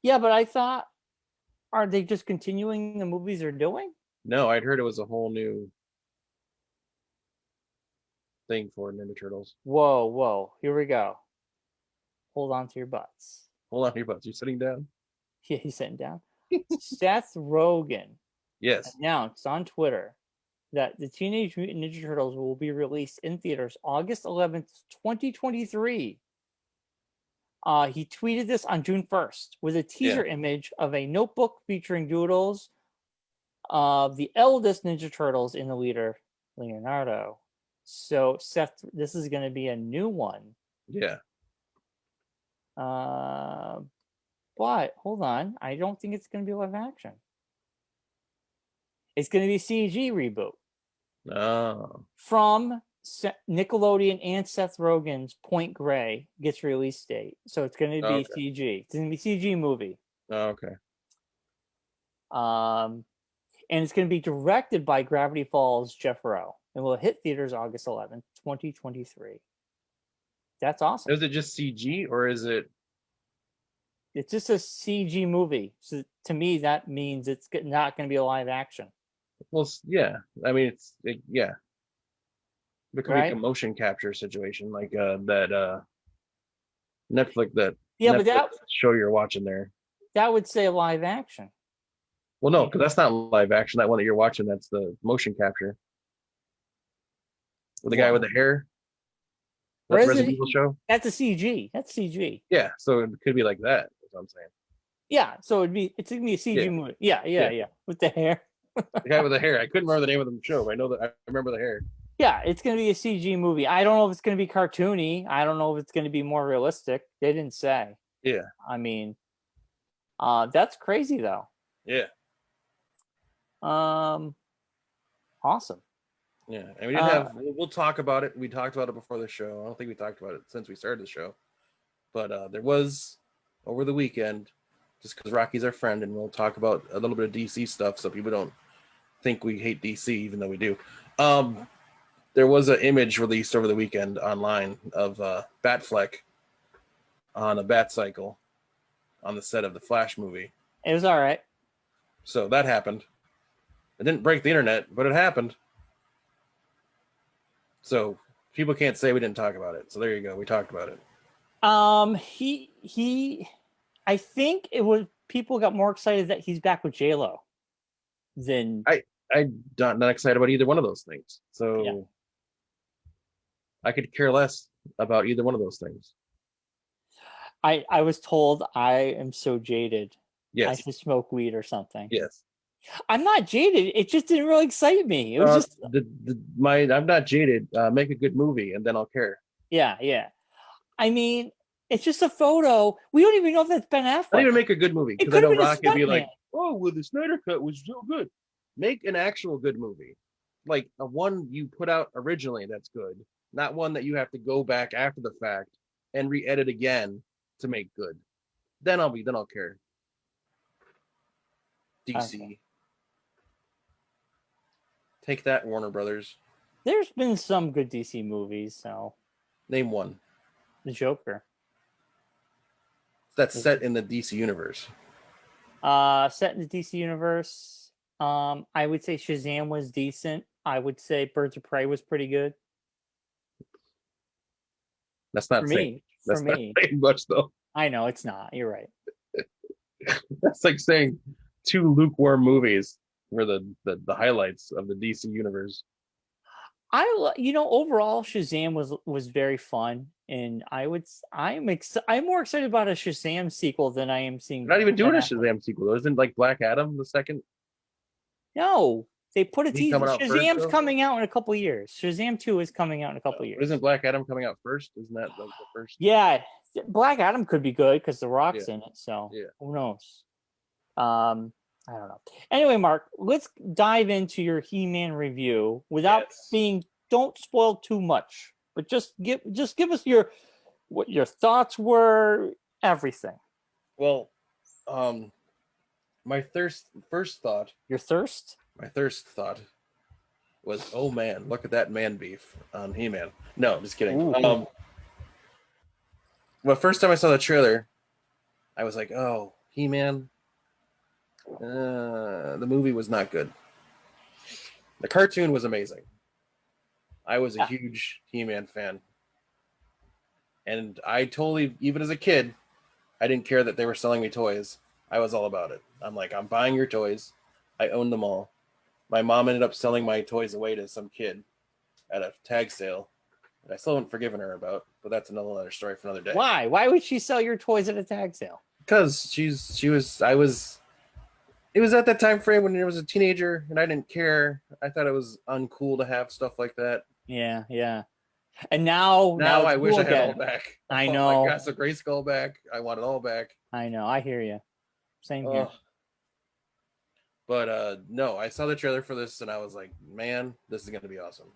Yeah, but I thought, are they just continuing the movies they're doing? No, I'd heard it was a whole new thing for Ninja Turtles. Whoa. Here we go. Hold on to your butts. Hold on to your butts. You sitting down? Yeah, he's sitting down. Seth Rogen announced on Twitter that the Teenage Mutant Ninja Turtles will be released in theaters August 11th, 2023. He tweeted this on June 1st with a teaser image of a notebook featuring doodles of the eldest Ninja Turtles in the leader, Leonardo. So, Seth, this is going to be a new one. Yeah. But hold on, I don't think it's going to be live action. It's going to be CG reboot. Oh. From Nickelodeon and Seth Rogen's Point Grey gets release date, so it's going to be CG. It's going to be CG movie. Oh, okay. And it's going to be directed by Gravity Falls Jeff Rowe, and will hit theaters August 11th, 2023. That's awesome. Is it just CG or is it? It's just a CG movie. So to me, that means it's not going to be a live action. Well, yeah. I mean, it could be a motion capture situation like that Netflix but that show you're watching there. That would say live action. Well, no, because that's not live action. That one that you're watching, that's the motion capture. With the guy with the hair. That's Resident Evil show. That's a CG. That's CG. Yeah, so it could be like that. That's what I'm saying. Yeah, so it's gonna be a CG movie. Yeah. With the hair. The guy with the hair. I couldn't remember the name of the show. I know that I remember the hair. Yeah, it's gonna be a CG movie. I don't know if it's gonna be cartoony. I don't know if it's gonna be more realistic. They didn't say. Yeah. I mean, that's crazy though. Yeah. Awesome. Yeah, and we didn't have. We'll talk about it. We talked about it before the show. I don't think we talked about it since we started the show, but there was over the weekend, just because Rocky's our friend, and we'll talk about a little bit of DC stuff, so people don't think we hate DC, even though we do. There was an image released over the weekend online of Batfleck on a bat cycle on the set of the Flash movie. It was all right. So that happened. It didn't break the internet, but it happened. So people can't say we didn't talk about it. So there you go. We talked about it. I think it was people got more excited that he's back with J-Lo than I'm not excited about either one of those things. So I could care less about either one of those things. I was told I am so jaded. Yes. I should smoke weed or something. Yes. I'm not jaded. It just didn't really excite me. It was just I'm not jaded. Make a good movie and then I'll care. Yeah. I mean, it's just a photo. We don't even know if that's Ben Affleck. Not even make a good movie because I know Rock would be like, "Oh, well, the Snyder Cut was so good." Make an actual good movie, like a one you put out originally that's good, not one that you have to go back after the fact and re-edit again to make good. Then I'll care. DC. Okay. Take that, Warner Brothers. There's been some good DC movies, so. Name one. The Joker. That's set in the DC universe. Set in the DC universe. I would say Shazam was decent. I would say Birds of Prey was pretty good. That's not saying. That's not saying much, though. I know it's not. You're right. That's like saying two lukewarm movies were the highlights of the DC universe. Overall Shazam was very fun, and I'm more excited about a Shazam sequel than I am seeing. They're not even doing a Ben Affleck. Shazam sequel. Isn't like Black Adam the second? No, they put a Is he teaser. coming out first, Shazam's though? coming out in a couple years. Shazam 2 is coming out in a couple But years. isn't Black Adam coming out first? Isn't that like the first? Yeah, Black Adam could be good because The Rock's in it. So Yeah. who knows? I don't know. Anyway, Mark, let's dive into your He-Man review without don't spoil too much, but just give us what your thoughts were, everything. Well, my first thought. Your thirst? My thirst thought was, oh man, look at that man beef on He-Man. No, just kidding. Ooh. Well, first time I saw the trailer, I was like, oh, He-Man. The movie was not good. The cartoon was amazing. I was a huge He-Man fan. And I totally, even as a kid, I didn't care that they were selling me toys. I was all about it. I'm like, I'm buying your toys. I own them all. My mom ended up selling my toys away to some kid at a tag sale. And I still haven't forgiven her about, but that's another story for another day. Why? Why would she sell your toys at a tag sale? Because it was at that time frame when I was a teenager and I didn't care. I thought it was uncool to have stuff like that. Yeah, yeah. And now I wish I had it all back. I know. I got the Grayskull back. I want it all back. I know. I hear you. Same here. But no, I saw the trailer for this and I was like, man, this is going to be awesome.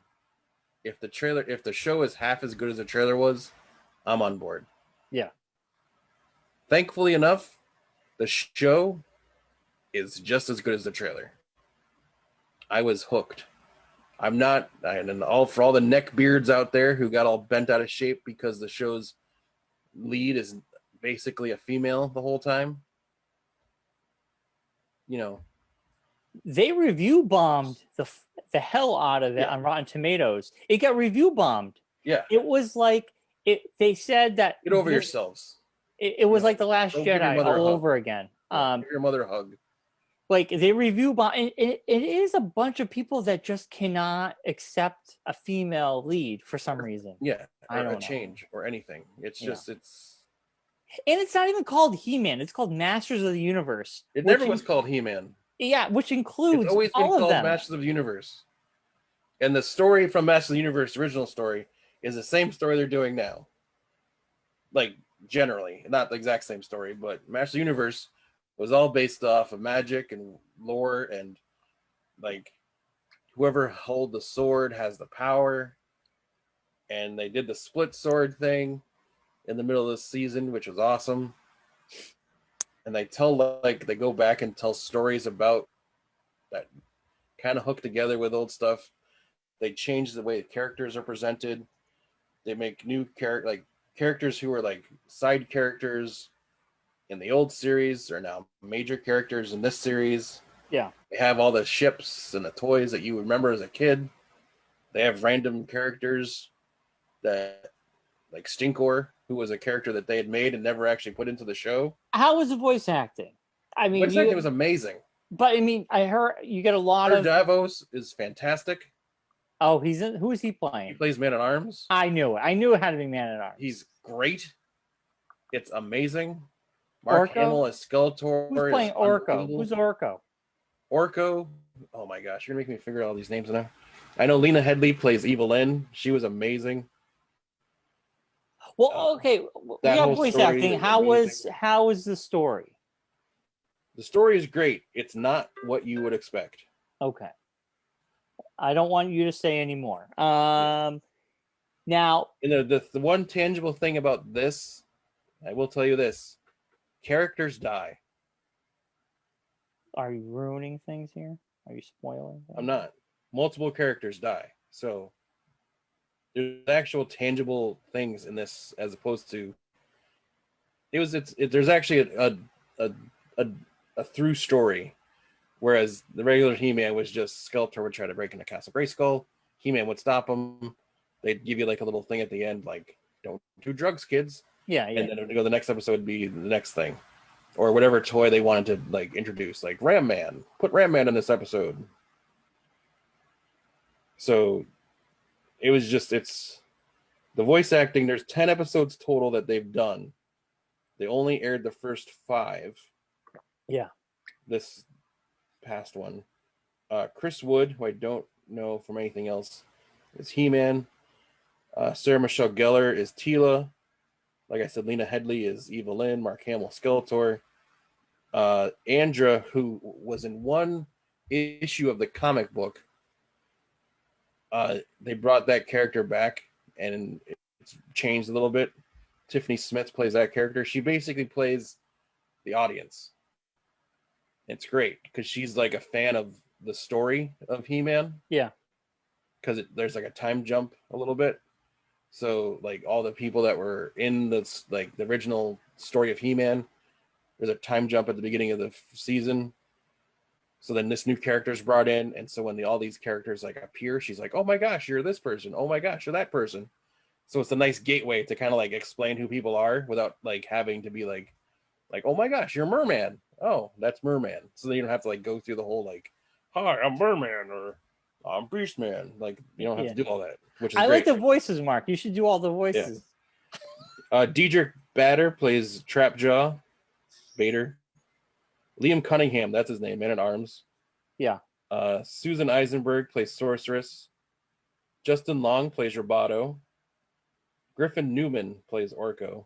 If the show is half as good as the trailer was, I'm on board. Yeah. Thankfully enough, the show is just as good as the trailer. I was hooked. For all the neck beards out there who got all bent out of shape because the show's lead is basically a female the whole time. They review bombed the hell out of it on Rotten Tomatoes. It got review bombed. Yeah. It was like they said that get over yourselves. It was like The Last Jedi all over again. Give your mother a hug. Like they review bomb. It is a bunch of people that just cannot accept a female lead for some reason. Yeah. I don't know. Change or anything. It's just And it's not even called He-Man. It's called Masters of the Universe. It never was called He-Man. Yeah, which includes it's always been called Masters of the Universe. And the story from Masters of the Universe, the original story, is the same story they're doing now. Like, generally. Not the exact same story, but Masters of the Universe was all based off of magic and lore, and like whoever hold the sword has the power. And they did the split sword thing in the middle of the season, which was awesome. And they go back and tell stories about that kind of hooked together with old stuff. They change the way characters are presented. They make new characters who were like side characters in the old series are now major characters in this series. Yeah. They have all the ships and the toys that you remember as a kid. They have random characters that, like Stinkor, who was a character that they had made and never actually put into the show. How was the voice acting? I mean, voice acting was amazing. But I mean, I heard you get a lot of. Davos is fantastic. Oh, who is he playing? He plays Man at Arms. I knew it. I knew it had to be Man at Arms. He's great. It's amazing. Mark Hamill as Skeletor. Who's playing Orko? Who's Orko? Orko. Oh my gosh, you're gonna make me figure out all these names now. I know Lena Headey plays Evelyn. She was amazing. Well, okay, we got voice acting. How was the story? The story is great. It's not what you would expect. Okay. I don't want you to say any more. Now, the one tangible thing about this, I will tell you this: characters die. Are you ruining things here? Are you spoiling things? I'm not. Multiple characters die. So there's actual tangible things in this, as opposed to there's actually a through story, whereas the regular He-Man was just Skeletor would try to break into Castle Grayskull. He-Man would stop him. They'd give you like a little thing at the end, like, don't do drugs, kids. Yeah. And then it would go, the next episode would be the next thing, or whatever toy they wanted to like introduce, like Ram Man. Put Ram Man in this episode. So it was just it's the voice acting. There's 10 episodes total that they've done. They only aired the first 5. Yeah. This past one. Chris Wood, who I don't know from anything else, is He-Man. Sarah Michelle Gellar is Teela. Like I said, Lena Headey is Evelyn. Mark Hamill, Skeletor. Andra, who was in one issue of the comic book, they brought that character back, and it's changed a little bit. Tiffany Smith plays that character. She basically plays the audience. It's great because she's like a fan of the story of He-Man. Yeah. Because there's like a time jump a little bit. So like all the people that were in the original story of He-Man, there's a time jump at the beginning of the season. So then this new character is brought in, and so when all these characters like appear, she's like, "Oh my gosh, you're this person! Oh my gosh, you're that person!" So it's a nice gateway to kind of like explain who people are without like having to be like, "Oh my gosh, you're Merman! Oh, that's Merman!" So then you don't have to like go through the whole like, "Hi, I'm Merman," or "I'm Beastman." Like you don't have to do all that, which is I great. like the voices, Mark. You should do all the voices. Yeah. Diedrich Bader plays Trapjaw Bader. Liam Cunningham, that's his name, Man at Arms. Yeah. Susan Eisenberg plays Sorceress. Justin Long plays Roboto. Griffin Newman plays Orko.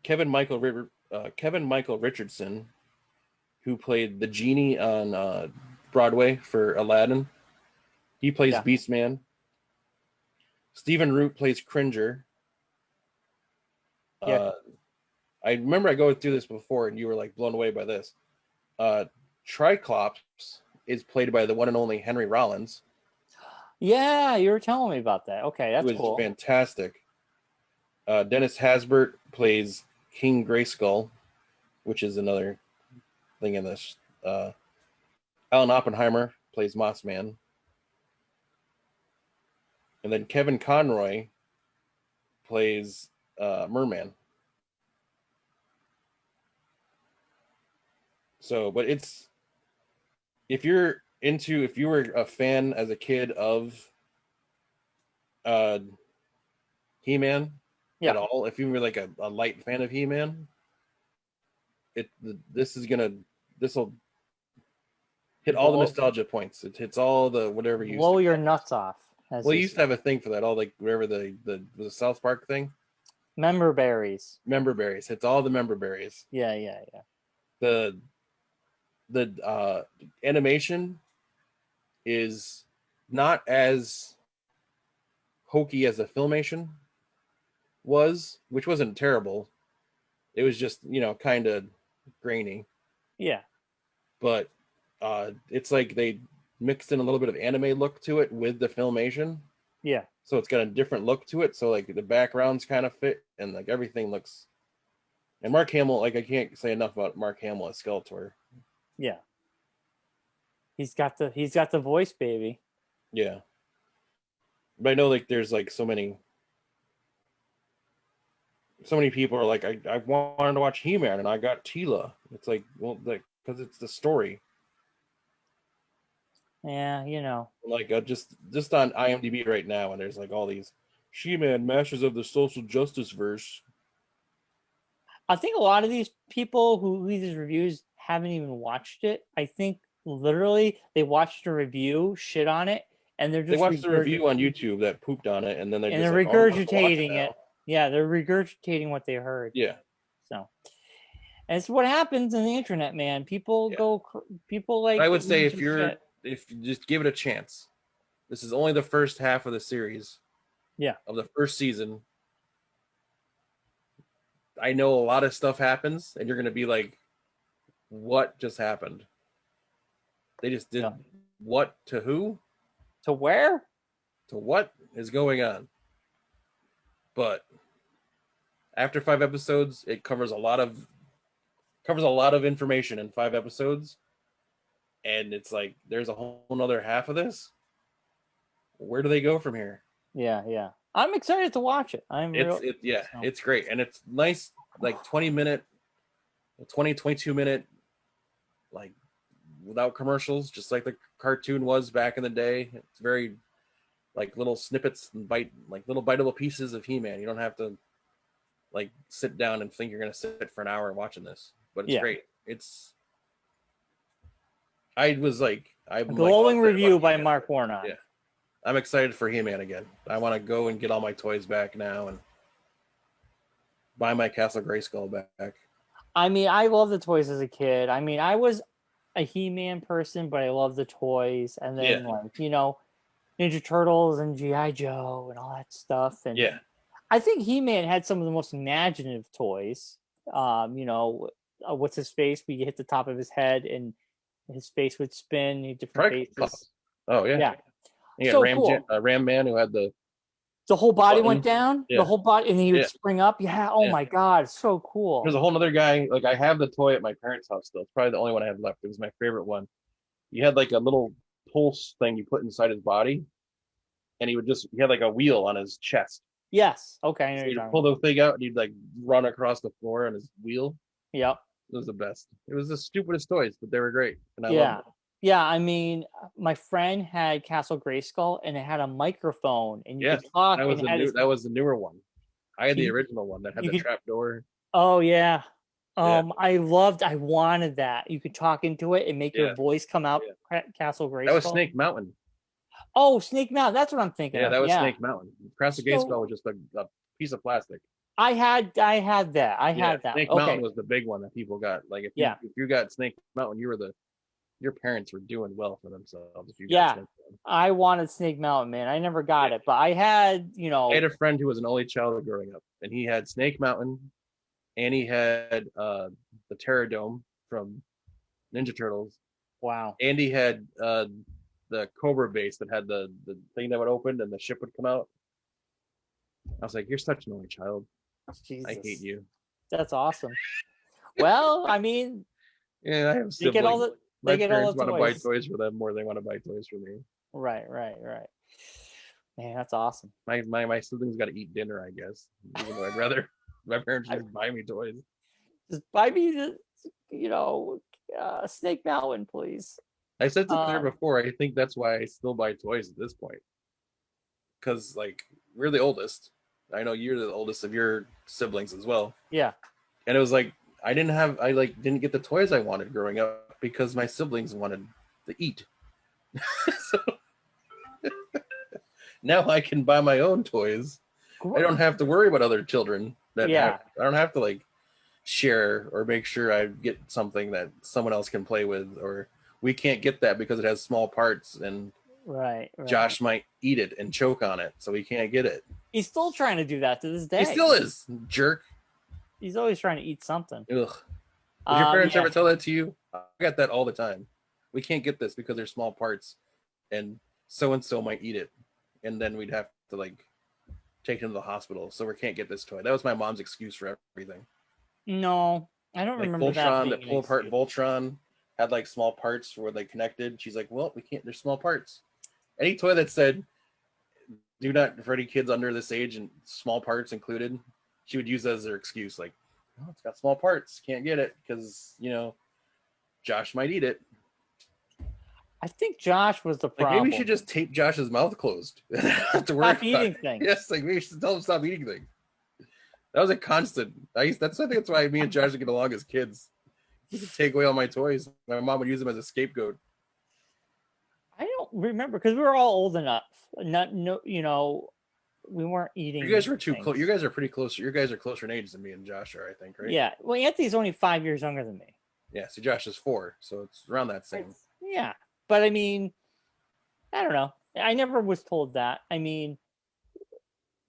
Kevin Michael Richardson, who played the genie on Broadway for Aladdin, he plays Beastman. Stephen Root plays Cringer. I remember I go through this before, and you were like blown away by this. Triclops is played by the one and only Henry Rollins. Yeah, you were telling me about that. Okay, that's cool. It was fantastic. Dennis Hasbert plays King Grayskull, which is another thing in this. Alan Oppenheimer plays Mossman. And then Kevin Conroy plays Merman. So, but it's if you were a fan as a kid of He-Man at all, if you were like a light fan of He-Man, this will hit all the nostalgia points. It hits all the whatever you blow your nuts off. Well, you used to have a thing for that, all like whatever the South Park thing. Member berries. Hits all the member berries. Yeah. The animation is not as hokey as the Filmation was, which wasn't terrible. It was just, kind of grainy. Yeah. But it's like they mixed in a little bit of anime look to it with the Filmation. Yeah. So it's got a different look to it. So like the backgrounds kind of fit, and like everything looks. And Mark Hamill, like I can't say enough about Mark Hamill as Skeletor. Yeah. He's got the voice, baby. Yeah. But I know like there's like so many people are like, I wanted to watch He-Man and I got Teela. It's like, well, like because it's the story. Yeah, Like just on IMDb right now, and there's like all these She-Man Masters of the Social Justice Verse. I think a lot of these people who read these reviews haven't even watched it. I think literally they watched a review, shit on it, and they're just they watched the review on YouTube that pooped on it, and then they're regurgitating it. Yeah, they're regurgitating what they heard. Yeah. So, and it's what happens in the internet, man. People like. I would say if you just give it a chance. This is only the first half of the series. Yeah. Of the first season. I know a lot of stuff happens, and you're going to be like, what just happened? They just did what to who? To where? To what is going on? But after 5 episodes, it covers a lot of information in 5 episodes. And it's like, there's a whole other half of this. Where do they go from here? Yeah. I'm excited to watch it. It's great. And it's nice, like 22 minute, like without commercials, just like the cartoon was back in the day. It's very like little snippets and little biteable pieces of He-Man. You don't have to like sit down and think you're gonna sit for an hour watching this, but it's great. I'm a glowing review by Mark Warnock. Yeah, I'm excited for He-Man again. I want to go and get all my toys back now and buy my Castle Grayskull back. I mean, I love the toys as a kid. I mean, I was a He-Man person, but I love the toys. And then, Ninja Turtles and G.I. Joe and all that stuff. And I think He-Man had some of the most imaginative toys. What's his face? We hit the top of his head and his face would spin. Different faces. Oh, yeah. Yeah, so cool. Ram Man who had the whole body went down, the whole body, and he would spring up. Yeah. Oh my God, so cool. There's a whole other guy. Like I have the toy at my parents' house still. It's probably the only one I have left. It was my favorite one. He had like a little pulse thing you put inside his body, and he had like a wheel on his chest. Yes. Okay. So he'd pull the thing out, and he'd like run across the floor on his wheel. Yep. It was the best. It was the stupidest toys, but they were great, and I loved them. Yeah, I mean, my friend had Castle Grayskull, and it had a microphone, and you could talk. That was the newer one. I had the original one that had the trap door. Oh yeah. I wanted that. You could talk into it and make your voice come out. Castle Grayskull. That was Snake Mountain. Oh, Snake Mountain. That's what I'm thinking. Yeah, that was Snake Mountain. Castle Grayskull was just a piece of plastic. I had that. I had that. Snake Mountain was the big one that people got. Like if you got Snake Mountain, your parents were doing well for themselves. If you got I wanted Snake Mountain, man. I never got it, but I had, I had a friend who was an only child growing up, and he had Snake Mountain, and he had the Terror-Dome from Ninja Turtles. Wow. And he had the Cobra base that had the thing that would open and the ship would come out. I was like, you're such an only child. Jesus. I hate you. That's awesome. Well, I mean, I have siblings. My parents want to buy toys for them more than they want to buy toys for me. Right. Man, that's awesome. My siblings got to eat dinner, I guess. Even though I'd rather my parents just buy me toys. Just buy me the, Snake Mountain, please. I said to Claire before, I think that's why I still buy toys at this point. Because, like, we're the oldest. I know you're the oldest of your siblings as well. Yeah. And it was like, I didn't get the toys I wanted growing up because my siblings wanted to eat. So now I can buy my own toys. I don't have to worry about other children. I don't have to like share or make sure I get something that someone else can play with, or we can't get that because it has small parts and right. Josh might eat it and choke on it, so we can't get it. He's still trying to do that to this day. He still is, jerk. He's always trying to eat something. Ugh. Did your parents ever tell that to you? I got that all the time. We can't get this because they're small parts, and so might eat it, and then we'd have to like take him to the hospital. So we can't get this toy. That was my mom's excuse for everything. No, I don't remember Voltron, that pull apart Voltron had like small parts where they connected. She's like, well, we can't. There's small parts. Any toy that said, "Do not for any kids under this age," and small parts included, she would use that as their excuse. Like, oh, it's got small parts, can't get it because Josh might eat it. I think Josh was the problem. Like, maybe we should just tape Josh's mouth closed. Stop eating things. Yes, like maybe we should tell him to stop eating things. That was a constant. I think that's why me and Josh get along as kids. He could take away all my toys. My mom would use them as a scapegoat. I don't remember because we were all old enough. We weren't eating. You guys were too close. You guys are pretty close. You guys are closer in age than me and Josh are, I think, right? Yeah. Well, Anthony's only 5 years younger than me. Yeah. So Josh is 4, so it's around that same. Yeah, but I mean, I don't know. I never was told that. I mean,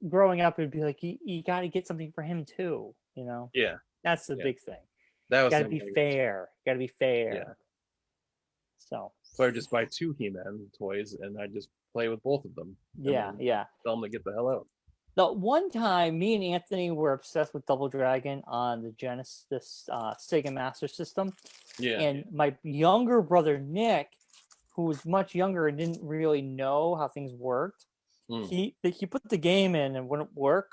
growing up, it'd be like you got to get something for him too. Yeah. That's the big thing. That was got to be fair. Got to be fair. Yeah. So I just buy 2 He-Man toys and I just play with both of them. Yeah. Tell them to get the hell out. The one time, me and Anthony were obsessed with Double Dragon on the Genesis Sega Master System. Yeah. And my younger brother Nick, who was much younger and didn't really know how things worked, he put the game in and wouldn't work.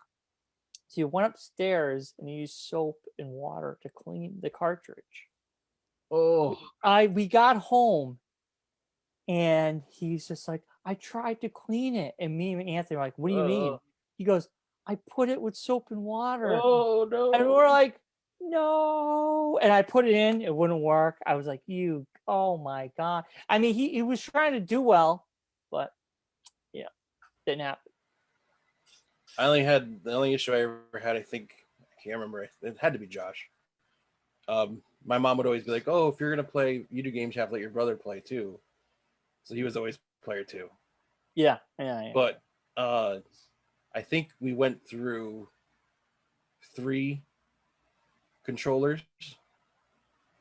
So he went upstairs and he used soap and water to clean the cartridge. Oh, We got home and he's just like, I tried to clean it. And me and Anthony were like, what do you mean? He goes, I put it with soap and water. oh no. And we're like, no. And I put it in, it wouldn't work. I was like, oh my God. I mean, he was trying to do well, but yeah, didn't happen. The only issue I ever had, I can't remember. It had to be Josh. My mom would always be like, oh, if you're going to play video games, you have to let your brother play too. So he was always player 2. Yeah. But I think we went through 3 controllers.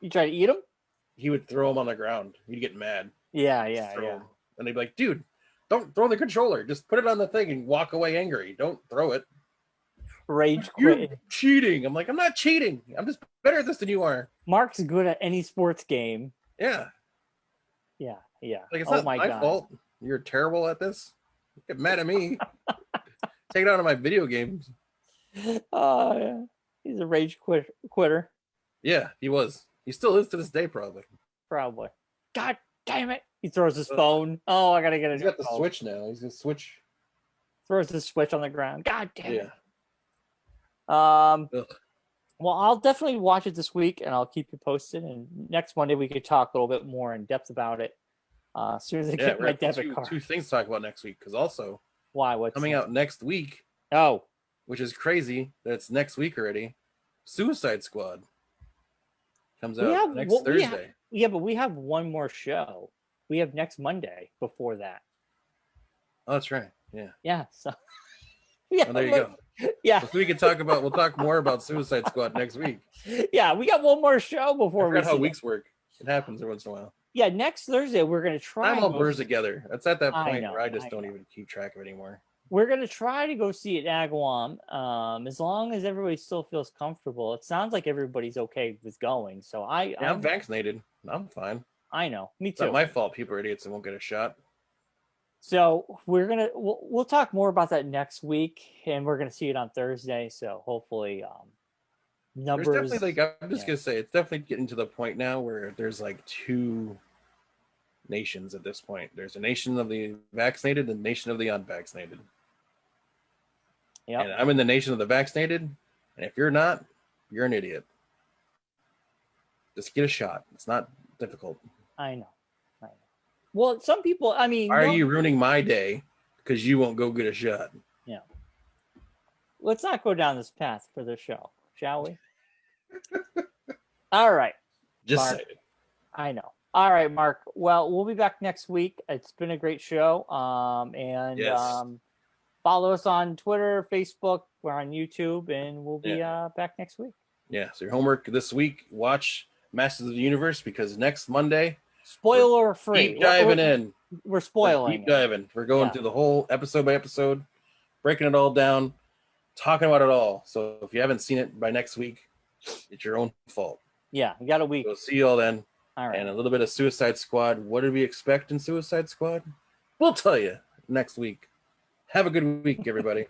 You try to eat them? He would throw them on the ground. He'd get mad. Yeah. Them. And they'd be like, dude, don't throw the controller. Just put it on the thing and walk away angry. Don't throw it. Rage quit. You're cheating. I'm like, I'm not cheating. I'm just better at this than you are. Mark's good at any sports game. Yeah. Like, it's not my fault. You're terrible at this. Get mad at me. Take it out on my video games. Oh, yeah. He's a rage quitter. Yeah, he was. He still is to this day, probably. Probably. God damn it. He throws his phone. Oh, I got to get it. He's got the Switch now. He's going to switch. Throws the Switch on the ground. God damn it. Ugh. Well, I'll definitely watch it this week, and I'll keep you posted. And next Monday, we could talk a little bit more in depth about it. As soon as I get my debit card. 2 things to talk about next week, because also what's coming out next week. Oh, which is crazy that it's next week already. Suicide Squad comes out next Thursday. But we have one more show. We have next Monday before that. Oh, that's right. Yeah. Yeah. So. Yeah. Well, there you go. Yeah. So we'll talk more about Suicide Squad next week. Yeah, we got one more show before I forgot how weeks work. It happens every once in a while. Yeah, next Thursday we're gonna try. I'm all blurs together. It's at that point where I don't even keep track of it anymore. We're gonna try to go see it at Agawam, as long as everybody still feels comfortable. It sounds like everybody's okay with going. So I'm vaccinated. I'm fine. I know. Me too. It's not my fault. People are idiots and won't get a shot. So we'll talk more about that next week, and we're gonna see it on Thursday. So hopefully, numbers. There's definitely I'm just gonna say it's definitely getting to the point now where there's like 2 nations at this point. There's a nation of the vaccinated and a nation of the unvaccinated. Yeah. And I'm in the nation of the vaccinated, and if you're not, you're an idiot. Just get a shot. It's not difficult. I know. Well, some people, I mean... Why are you ruining my day because you won't go get a shot? Yeah. Let's not go down this path for the show, shall we? All right. Just Mark, say it. I know. All right, Mark. Well, we'll be back next week. It's been a great show. Follow us on Twitter, Facebook. We're on YouTube, and we'll be back next week. Yeah. So your homework this week: watch Masters of the Universe, because next Monday, spoiler free. Deep diving in. We're spoiling. Deep diving. We're going through the whole episode by episode, breaking it all down, talking about it all. So if you haven't seen it by next week, it's your own fault. Yeah, you got a week. We'll see you all then. All right. And a little bit of Suicide Squad. What did we expect in Suicide Squad? We'll tell you next week. Have a good week, everybody.